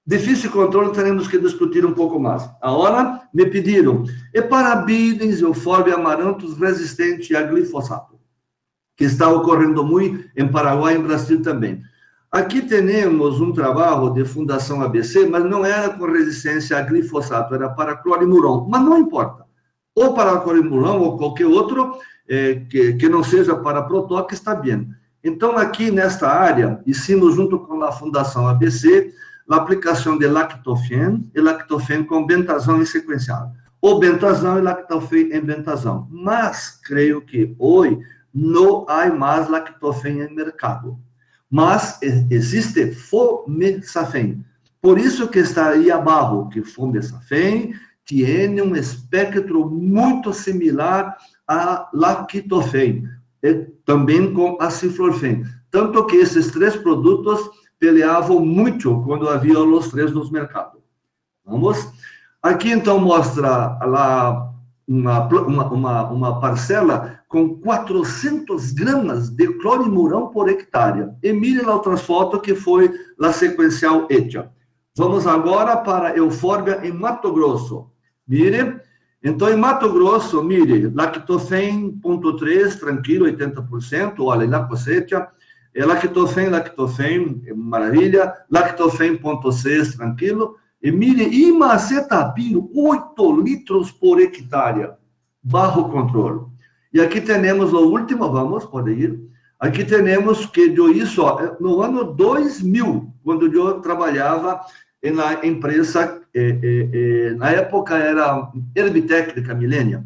Difícil controle, teremos que discutir um pouco mais. Agora, me pediram, e para bidens, eufórbia amarantos resistente a glifosato, que está ocorrendo muito em Paraguai e em Brasil também. Aqui temos um trabalho de Fundação ABC, mas não era com resistência a glifosato, era para clorimuron, mas não importa. Ou para clorimuron ou qualquer outro, que não seja para protoque, está bem. Então, aqui nesta área, hicimos junto com a Fundação ABC, a aplicação de lactofen e lactofen com bentazão em sequencial. Ou bentazão e lactofen em bentazão. Mas, creio que hoje não há mais lactofen em mercado. Mas existe fomesafen. Por isso que está aí abaixo, que fomesafen tem um espectro muito similar a lactofen, também com aciflorfen. tanto que esses 3 produtos peleavam muito quando havia os 3 nos mercados. Vamos? Aqui, então, mostra lá uma parcela com 400 gramas de clorimurão por hectare. E mire lá outras fotos que foi a sequencial hecha. Vamos agora para Euphorbia em Mato Grosso. Mire, então em Mato Grosso, mire, Lactofen 0.3, tranquilo, 80%, olha, na cosecha. Lactofen, maravilha. Lactofen 0.6, tranquilo. E mire, imacetabir, 8 litros por hectare, bajo controle. E aqui temos o último, pode ir. Aqui temos que eu isso no ano 2000, quando eu trabalhava na empresa, na época era Herbitec Millennium.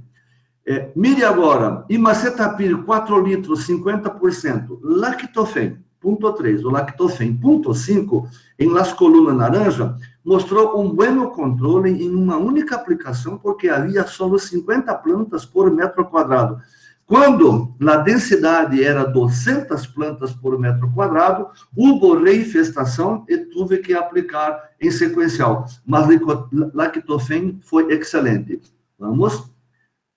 Mire agora, imacetabir 4 litros, 50%, Lactofen 0.3, o Lactofen 0.5, em las colunas naranja, mostrou um bom controle em uma única aplicação, porque havia só 50 plantas por metro quadrado. Quando a densidade era 200 plantas por metro quadrado, houve reinfestação e tive que aplicar em sequencial. Mas Lactofen foi excelente. Vamos?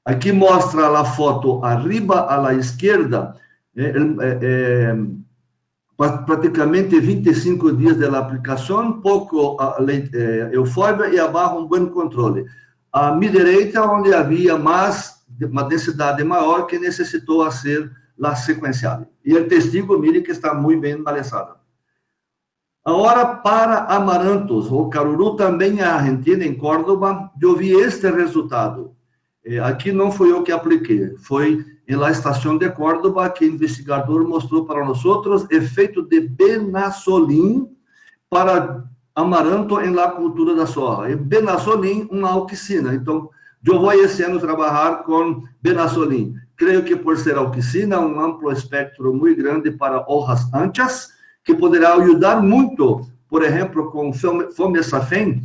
Aqui mostra a foto arriba à esquerda, praticamente 25 dias da aplicação, pouco Euphorbia e abaixo um bom controle. A minha direita, onde havia uma densidade maior que necessitou ser a sequencial. E o testigo, mire que está muito bem malezada. Agora, para amarantos, o caruru também na Argentina, em Córdoba, eu vi este resultado. Aqui não fui eu que apliquei, foi na estação de Córdoba que o investigador mostrou para nós efeito de benazolim para amaranto em la cultura da soja. E benazolim, uma auxina. Então, eu vou esse ano trabalhar com benazolim. Creio que por ser auxina, um amplo espectro muito grande para hojas anchas, que poderá ajudar muito, por exemplo, com fomesafen,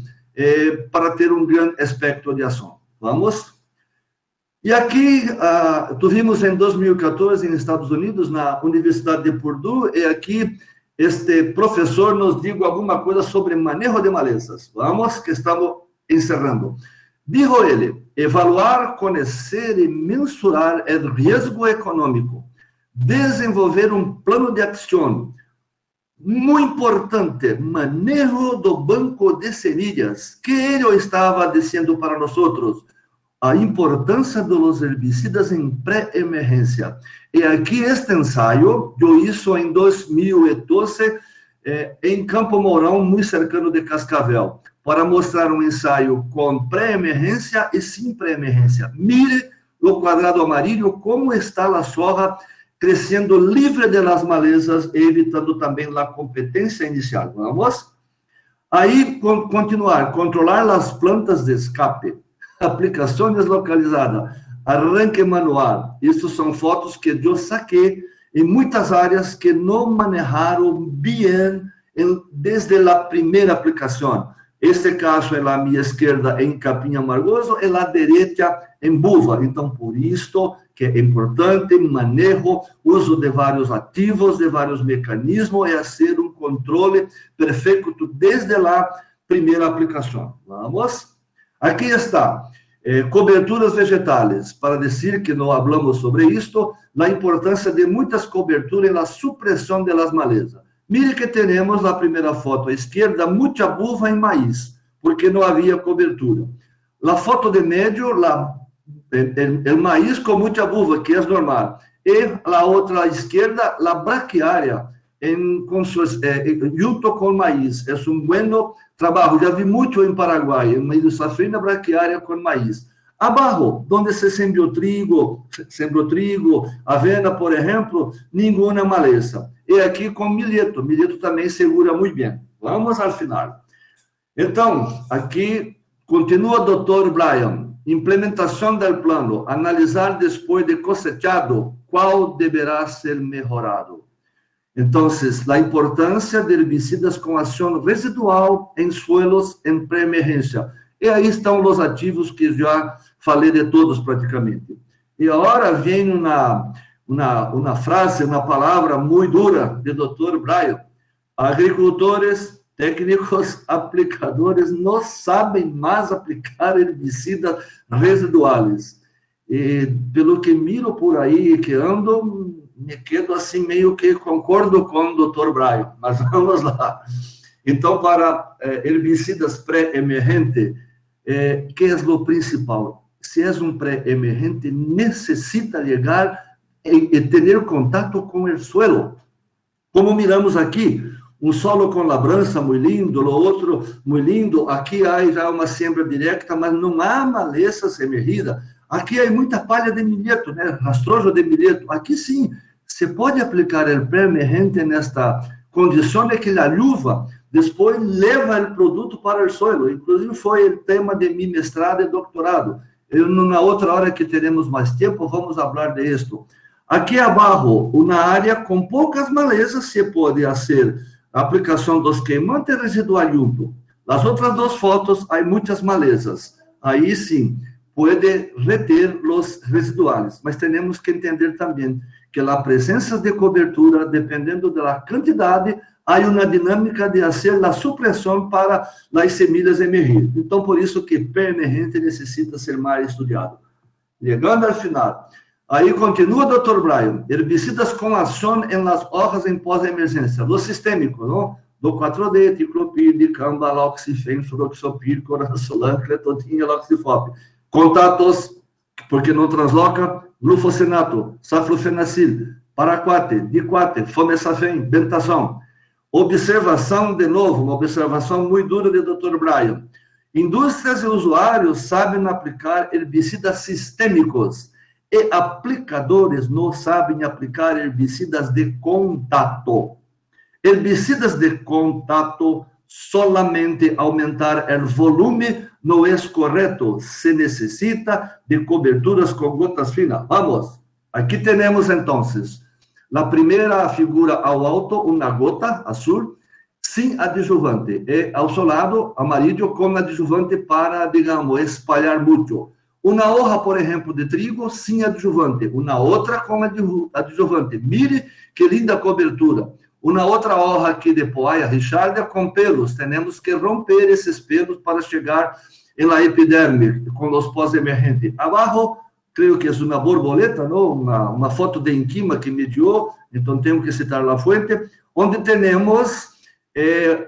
para ter um grande espectro de ação. Vamos? E aqui, tivemos em 2014, nos Estados Unidos, na Universidade de Purdue, e aqui este professor nos diz alguma coisa sobre manejo de malezas. Vamos, que estamos encerrando. Dijo ele, evaluar, conhecer e mensurar o risco econômico, desenvolver um plano de ação. Muito importante, manejo do banco de semillas, que ele estava dizendo para nós outros. A importância dos herbicidas em pré-emergência. E aqui este ensaio, eu hice em 2012, em Campo Mourão, muito cercano de Cascavel, para mostrar um ensaio com pré-emergência e sem pré-emergência. Mire o quadrado amarillo, como está a soja crescendo livre de las malezas, evitando também a competência inicial. Vamos? Aí, continuar, controlar as plantas de escape. Aplicações localizadas, arranque manual. Isso são fotos que eu saquei em muitas áreas que não manejaram bem desde a primeira aplicação. Este caso é a minha esquerda em capim amargoso e a direita em buva. Então, por isso que é importante manejo, uso de vários ativos, de vários mecanismos e fazer um controle perfeito desde a primeira aplicação. Vamos? Aqui está, coberturas vegetais, para dizer que não falamos sobre isto, a importância de muitas coberturas na supressão das malezas. Mire que temos na primeira foto à esquerda, muita buva em maíz, porque não havia cobertura. Na foto de meio, o maíz com muita buva, que é normal. E a outra à esquerda, a braquiária, junto com o maíz. É um bom trabalho. Já vi muito em Paraguai, uma safrinha braquiária com maíz. Abaixo, onde se sembrou trigo, avena, por exemplo, nenhuma maleza. E aqui com milheto. Milheto também segura muito bem. Vamos ao final. Então, aqui continua o Dr. Brian. Implementação do plano. Analisar depois de cosechado qual deverá ser melhorado. Então, a importância de herbicidas com ação residual em suelos em pré-emergência. E aí estão os ativos que já falei de todos praticamente. E agora vem uma frase, uma palavra muito dura do Dr. Brian. Agricultores, técnicos, aplicadores não sabem mais aplicar herbicidas residuais. E pelo que miro por aí, que ando, me quedo assim meio que concordo com o Dr. Brian, mas vamos lá. Então, para herbicidas pré-emergentes, que é o principal? Se é um pré-emergente, necessita chegar e ter contato com o suelo. Como miramos aqui, um solo com labrança muito lindo, o outro muito lindo. Aqui há já uma siembra direta, mas não há malezas emergidas. Aqui há muita palha de milheto, né? Rastrojo de milheto. Aqui sim, se pode aplicar o pré-emergente nesta condição de que a chuva depois leva o produto para o suelo. Inclusive foi o tema de meu mestrado e doutorado. Na outra hora que teremos mais tempo, vamos falar de isto. Aqui abaixo, uma área com poucas malezas, se pode fazer a aplicação dos queimantes residual junto. Nas outras duas fotos, há muitas malezas. Aí sim, pode reter os residuais. Mas temos que entender também que a presença de cobertura, dependendo da quantidade, há uma dinâmica de fazer a supressão para as semilhas emergir. Então, por isso que pré-emergente necessita ser mais estudado. Chegando ao final. Aí continua, Dr. Brian, herbicidas com ação em las hojas em pós-emergência. Lo sistêmico, não? Do 4D, ticlopir, dicamba, loxifen, fluroxopir, corazolam, cletodinha, loxifop. Contatos, porque não transloca, glufosinato, saflufenacil, paraquate, diquate, fomesafen, bentação. Observação, de novo, uma observação muito dura de Dr. Brian. Indústrias e usuários sabem aplicar herbicidas sistêmicos e aplicadores não sabem aplicar herbicidas de contato. Herbicidas de contato, solamente aumentar o volume não é correto. Se necessita de coberturas com gotas finas. Vamos. Aqui temos, então, a primeira figura ao alto, uma gota azul, sem adjuvante. E ao seu lado, amarillo, com adjuvante para, digamos, espalhar muito. Uma hoja, por exemplo, de trigo, sem adjuvante. Uma outra com adjuvante. Mire que linda cobertura. Uma outra hoja aqui de poaia richardia com pelos. Temos que romper esses pelos para chegar na epiderme, com os pós-emergentes. Abaixo, creio que é uma borboleta, não? Uma foto de Inquima que me dio, então tenho que citar a fonte, onde temos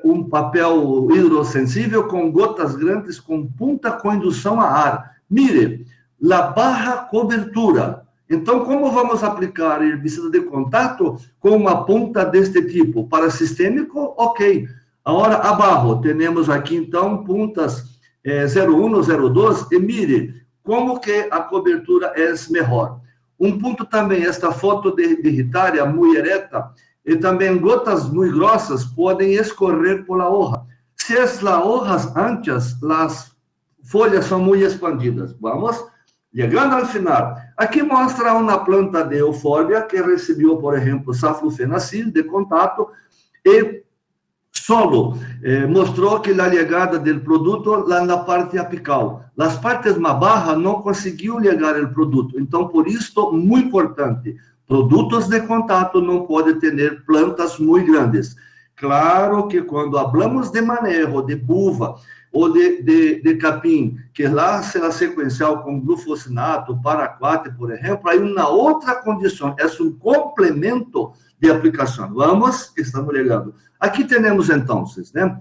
um papel hidrossensível com gotas grandes com punta com indução a ar. Mire, a barra cobertura. Então, como vamos aplicar herbicida de contato com uma ponta deste tipo? Para sistêmico, ok. Agora, abaixo, temos aqui, então, pontas 01, 02, e mire como que a cobertura é melhor. Um ponto também, esta foto de Ritaria, muito ereta, e também gotas muito grossas podem escorrer por la hoja. Se as hojas anchas, as folhas são muito expandidas. Vamos? Chegando ao final. Aqui mostra uma planta de eufórbia que recebeu, por exemplo, saflufenacil de contato e solo mostrou que a chegada do produto lá na parte apical. As partes mais baixas não conseguiu chegar o produto. Então, por isso, muito importante, produtos de contato não podem ter plantas muito grandes. Claro que quando falamos de manejo de buva ou de capim, que lá será sequencial com glufosinato, paraquat, por exemplo, aí uma outra condição, é um complemento de aplicação. Vamos, estamos chegando. Aqui temos, então, né?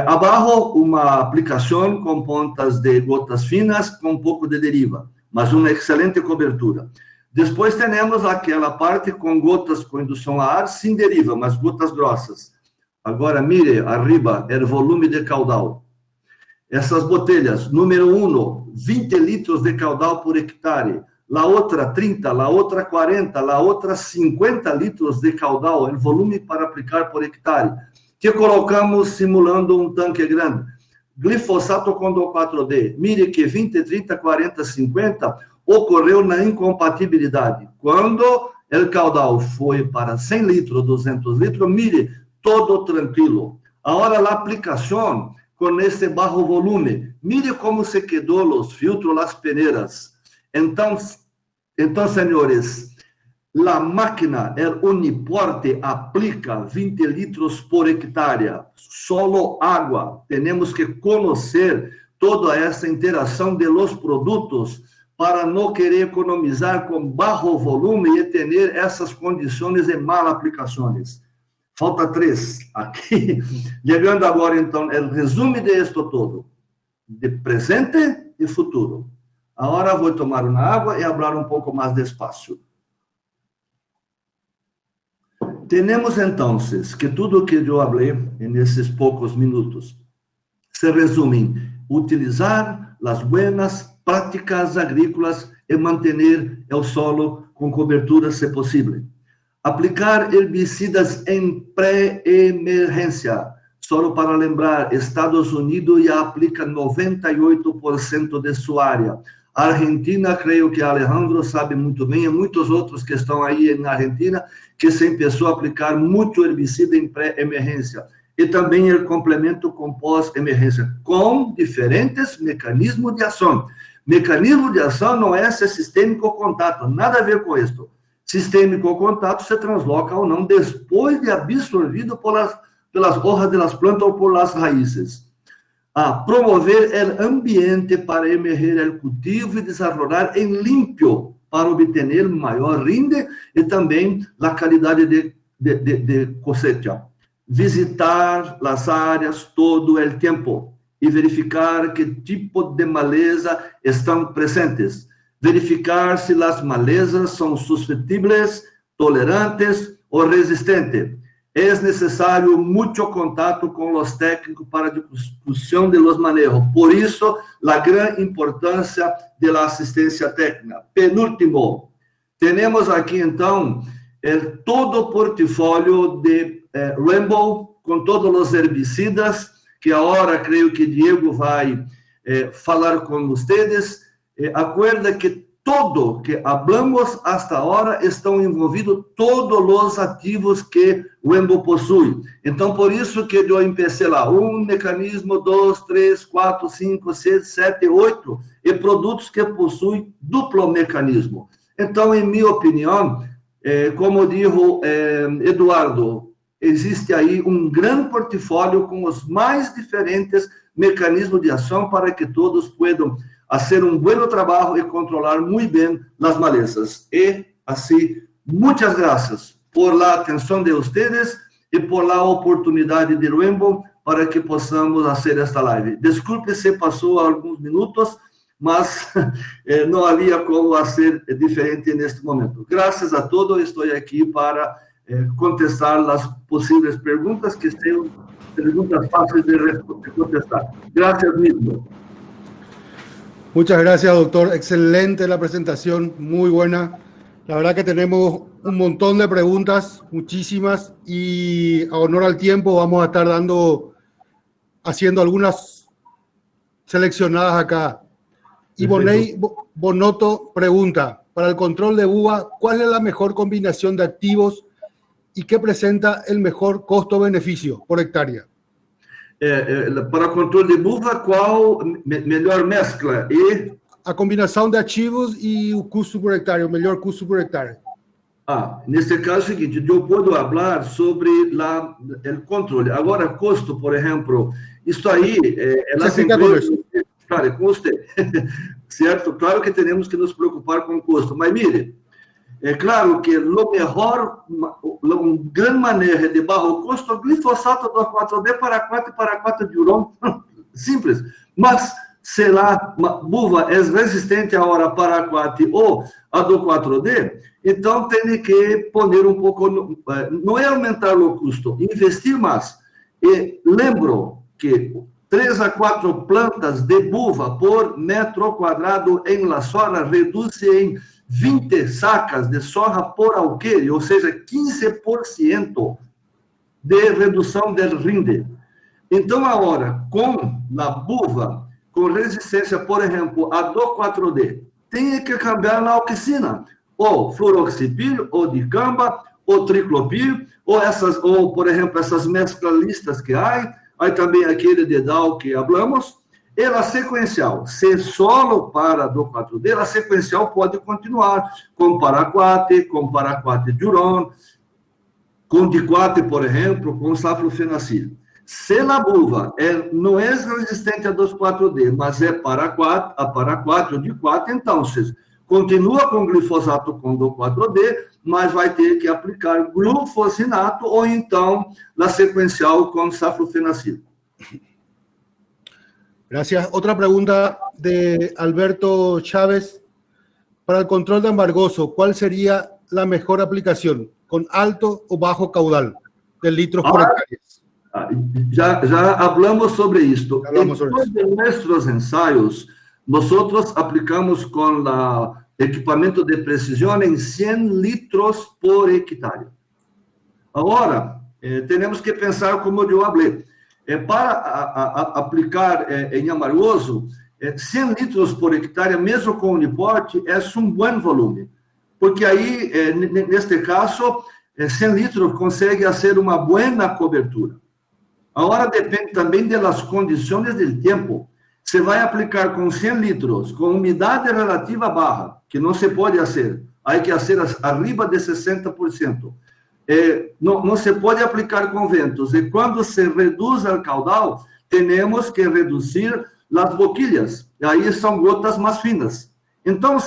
Abaixo, uma aplicação com pontas de gotas finas, com um pouco de deriva, mas uma excelente cobertura. Depois temos aquela parte com gotas com indução a ar, sem deriva, mas gotas grossas. Agora, mire, arriba, é o volume de caudal. Essas botelhas, número 1, 20 litros de caudal por hectare. La outra 30, la outra 40, la outra 50 litros de caudal, o volume para aplicar por hectare, que colocamos simulando um tanque grande. Glifosato com do 4D, mire que 20, 30, 40, 50 ocorreu na incompatibilidade. Quando o caudal foi para 100 litros, 200 litros, mire, todo tranquilo. Agora, a aplicação com este baixo volume, mire como se quedou os filtros, as peneiras. Então, senhores, La máquina, el uniporte, aplica 20 litros por hectárea, solo água. Temos que conhecer toda essa interação de los produtos para não querer economizar com baixo volume e ter essas condições de mal aplicações. Falta 3 aqui. Chegando agora, então, o resumo de isto todo, de presente e futuro. Agora vou tomar uma água e falar um pouco mais despacio. Temos, então, que tudo que eu falei nesses poucos minutos se resume em utilizar as buenas práticas agrícolas e manter o solo com cobertura, se possível. Aplicar herbicidas em pré-emergência. Só para lembrar, Estados Unidos já aplica 98% de sua área. A Argentina, creio que Alejandro sabe muito bem, e muitos outros que estão aí na Argentina, que se começou a aplicar muito herbicida em pré-emergência. E também o complemento com pós-emergência, com diferentes mecanismos de ação. Mecanismo de ação não é esse sistêmico contato, nada a ver com isso. Sistêmico contato se transloca ou não depois de absorvido pelas hojas das plantas ou por las raízes. Promover o ambiente para emerger o cultivo e desenvolver em limpo para obter maior rinde e também a qualidade de cosecha. Visitar as áreas todo o tempo e verificar que tipo de maleza estão presentes. Verificar se as malezas são suscetíveis, tolerantes ou resistentes. É necessário muito contato com os técnicos para a discussão de los manejos. Por isso, a grande importância da assistência técnica. Penúltimo, temos aqui, então, todo o portfólio de Rainbow, com todos os herbicidas, que agora creio que Diego vai falar com vocês. Acuerda que todo que hablamos hasta agora estão envolvidos todos os ativos que o Rainbow possui. Então, por isso que eu empecé lá, 1 mecanismo, 2, 3, 4, 5, 6, 7, 8, e produtos que possuem duplo mecanismo. Então, em minha opinião, como dijo Eduardo, existe aí um grande portfólio com os mais diferentes mecanismos de ação para que todos possam fazer um bom trabalho e controlar muito bem as malezas. E, assim, muitas graças por a atenção de vocês e por a oportunidade de Rainbow para que possamos fazer esta live. Desculpe se passou alguns minutos, mas não havia como fazer diferente neste momento. Graças a todos, estou aqui para contestar as possíveis perguntas, que sejam perguntas fáceis de contestar. Gracias mesmo. Muchas gracias, doctor. Excelente la presentación, muy buena. La verdad que tenemos un montón de preguntas, muchísimas, y a honor al tiempo vamos a estar haciendo algunas seleccionadas acá. Y Bonoto pregunta, para el control de buba, ¿cuál es la mejor combinación de activos y qué presenta el mejor costo-beneficio por hectárea? Para controle de buva, qual melhor mescla? A combinação de ativos e o custo por hectare, o melhor custo por hectare. Nesse caso é o seguinte, eu posso falar sobre o controle. Agora, custo, por exemplo, isso aí, claro, com você, certo? Claro que temos que nos preocupar com o custo, mas mire, é claro que o melhor, uma grande maneira de baixo custo, glifosato 2,4-D para 4 e para 4 de urão, simples. Mas, se a buva é resistente agora para 4 ou a do 4D, então tem que poner um pouco, não é aumentar o custo, investir mais. E lembro que 3 a 4 plantas de buva por metro quadrado em la soja reduz em 20 sacas de soja por alqueire, ou seja, 15% de redução do rinde. Então, agora, com a buva, com resistência, por exemplo, a do 4D, tem que cambiar na auxina, ou fluroxipir, ou dicamba, ou triclopir, ou, por exemplo, essas mesclalistas que há também aquele de DAO que falamos, Ela sequencial, se solo para do 4D, a sequencial pode continuar com paraquat, com paraquat duron, com diquat, por exemplo, com saflofenacil. Se a buva não é resistente a 2,4-D, mas é paraquat, a paraquat ou diquat, então, continua com glifosato com 2,4-D, mas vai ter que aplicar glufosinato ou então a sequencial com saflofenacil. Gracias. Otra pregunta de Alberto Chávez. Para el control de amargoso, ¿cuál sería la mejor aplicación? ¿Con alto o bajo caudal de litros por hectárea? Já hablamos sobre isto. Em todos nossos ensaios, nós aplicamos com o equipamento de precisão em 100 litros por hectare. Agora, temos que pensar como eu falei. Para aplicar em amargoso, 100 litros por hectare, mesmo com uniporte, é um bom volume. Porque aí, neste caso, 100 litros consegue fazer uma boa cobertura. Agora depende também das condições do tempo. Você vai aplicar com 100 litros, com umidade relativa baixa, que não se pode fazer. Há que fazer arriba de 60%. Não se pode aplicar com ventos. E quando se reduz o caudal, temos que reduzir as boquilhas. E aí são gotas mais finas. Então,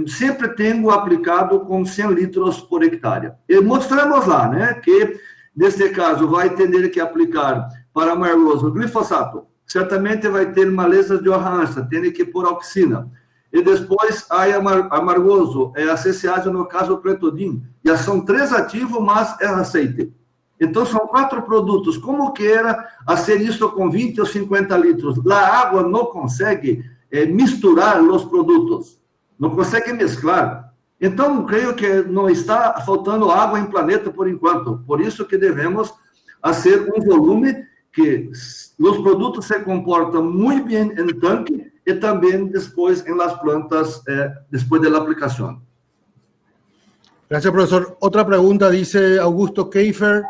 sempre tenho aplicado com 100 litros por hectare. E mostramos lá, né, que neste caso vai ter que aplicar para amargoso glifosato. Certamente vai ter malezas de orrança, tem que pôr auxina. E depois, aí amargoso, associado no caso Clethodim. Já são 3 ativos, mas é aceite. Então, são 4 produtos. Como que era fazer isso com 20 ou 50 litros? A água não consegue misturar os produtos. Não consegue mesclar. Então, creio que não está faltando água em planeta por enquanto. Por isso que devemos fazer um volume que os produtos se comportam muito bem em tanque e também depois em las plantas, depois da aplicação. Gracias, profesor. Otra pregunta, dice Augusto Keifer.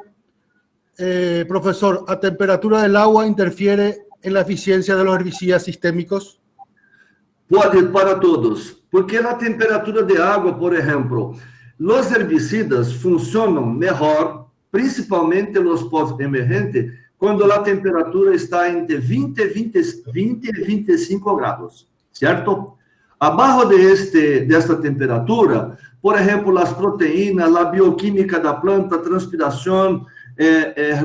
Profesor, ¿a temperatura del agua interfiere en la eficiencia de los herbicidas sistémicos? Pode para todos, porque na temperatura de água, por exemplo, os herbicidas funcionam melhor, principalmente os pós-emergentes, quando a temperatura está entre 20 e 25 graus, certo? Abaixo desta temperatura, por exemplo, as proteínas, a bioquímica da planta, a transpiração,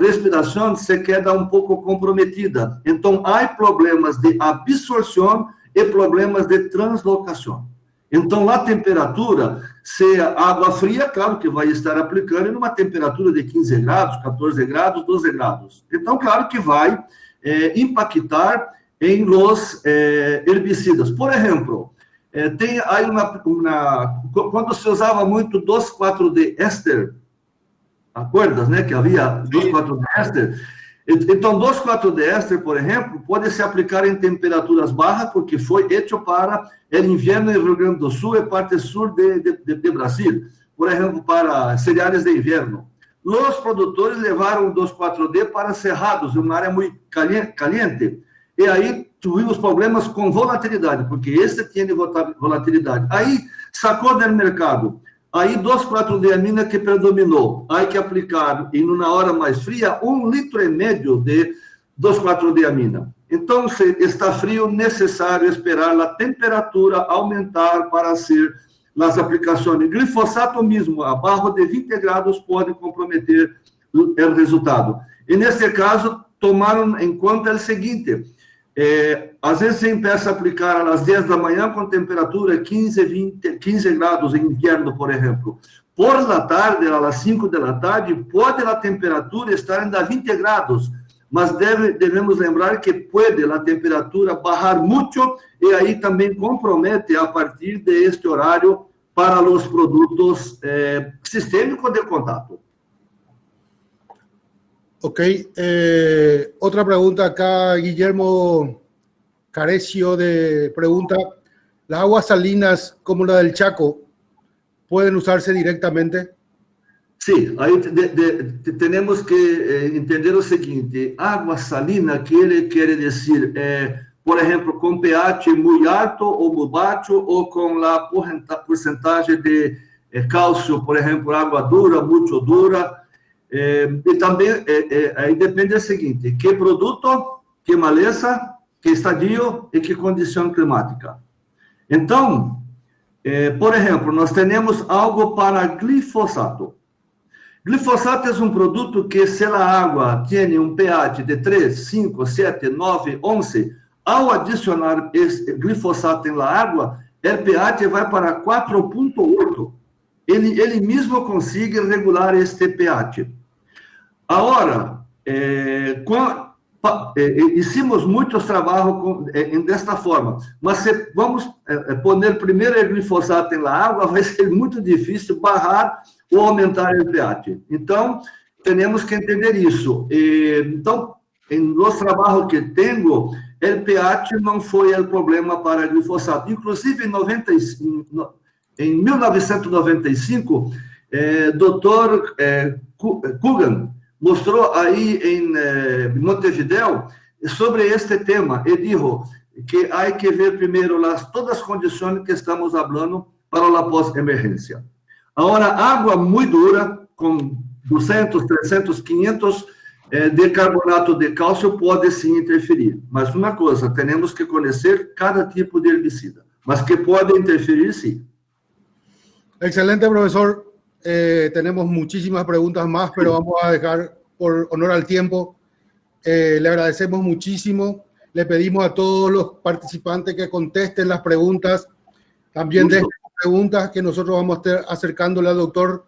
respiração se queda um pouco comprometida. Então, há problemas de absorção e problemas de translocação. Então, a temperatura, se a água fria, claro que vai estar aplicando em uma temperatura de 15 graus, 14 graus, 12 graus. Então, claro que vai impactar em los herbicidas. Por exemplo, tem aí quando se usava muito 2,4-D éster, acordas, né, que havia 2,4-D éster. Então, 2,4-D éster, por exemplo, pode se aplicar em temperaturas baixas, porque foi feito para o inverno em Rio Grande do Sul e parte sul de Brasil. Por exemplo, para cereais de inverno. Os produtores levaram 2,4-D para cerrados, uma área muito caliente. E aí tivemos problemas com volatilidade, porque esse tinha volatilidade. Aí sacou do mercado. Aí 2,4-D amina que predominou. Há que aplicar, e na hora mais fria, 1,5 litros de 2,4-D amina. Então, se está frio, necessário esperar a temperatura aumentar para fazer as aplicações. Glifosato mesmo, abaixo de 20 graus, pode comprometer o resultado. E neste caso, tomaram em conta o seguinte: às vezes se começa a aplicar às 10 da manhã com temperatura 15 graus em inverno, por exemplo. Por la tarde, às 5 da tarde, pode a temperatura estar ainda 20 graus, mas devemos lembrar que pode a temperatura baixar muito e aí também compromete a partir deste horário para os produtos sistêmicos de contato. Ok. Otra pregunta acá, Guillermo Carecio pregunta, ¿las aguas salinas como la del Chaco pueden usarse directamente? Sí, ahí tenemos que entender lo siguiente. Agua salina, ¿qué le quiere decir? Por ejemplo, con pH muy alto o muy bajo, o con la porcentaje de calcio, por ejemplo, agua dura, mucho dura. Y también ahí depende del siguiente: ¿qué producto, qué maleza, qué estadio y qué condición climática? Entonces, por ejemplo, nós temos algo para glifosato. Glifosato é um produto que, se a água tem um pH de 3, 5, 7, 9, 11, ao adicionar esse glifosato na água, o pH vai para 4,8. Ele mesmo consegue regular este pH. Agora, hicimos muitos trabalhos desta forma, mas se vamos poner primeiro o glifosato na água, vai ser muito difícil barrar ou aumentar o pH. Então, temos que entender isso. Então, nos trabalhos que tenho, o pH não foi o problema para o glifosato. Inclusive, em 1995, Dr. Coogan mostrou aí em Montevideo sobre este tema e disse que há que ver primeiro todas as condições que estamos falando para a pós-emergência. Agora, água muito dura, com 200, 300, 500 de carbonato de cálcio pode sim interferir. Mas uma coisa, temos que conhecer cada tipo de herbicida, mas que pode interferir sim. Excelente, profesor. Tenemos muchísimas preguntas más, pero vamos a dejar por honor al tiempo. Le agradecemos muchísimo. Le pedimos a todos los participantes que contesten las preguntas. También dejen preguntas que nosotros vamos a estar acercándole al doctor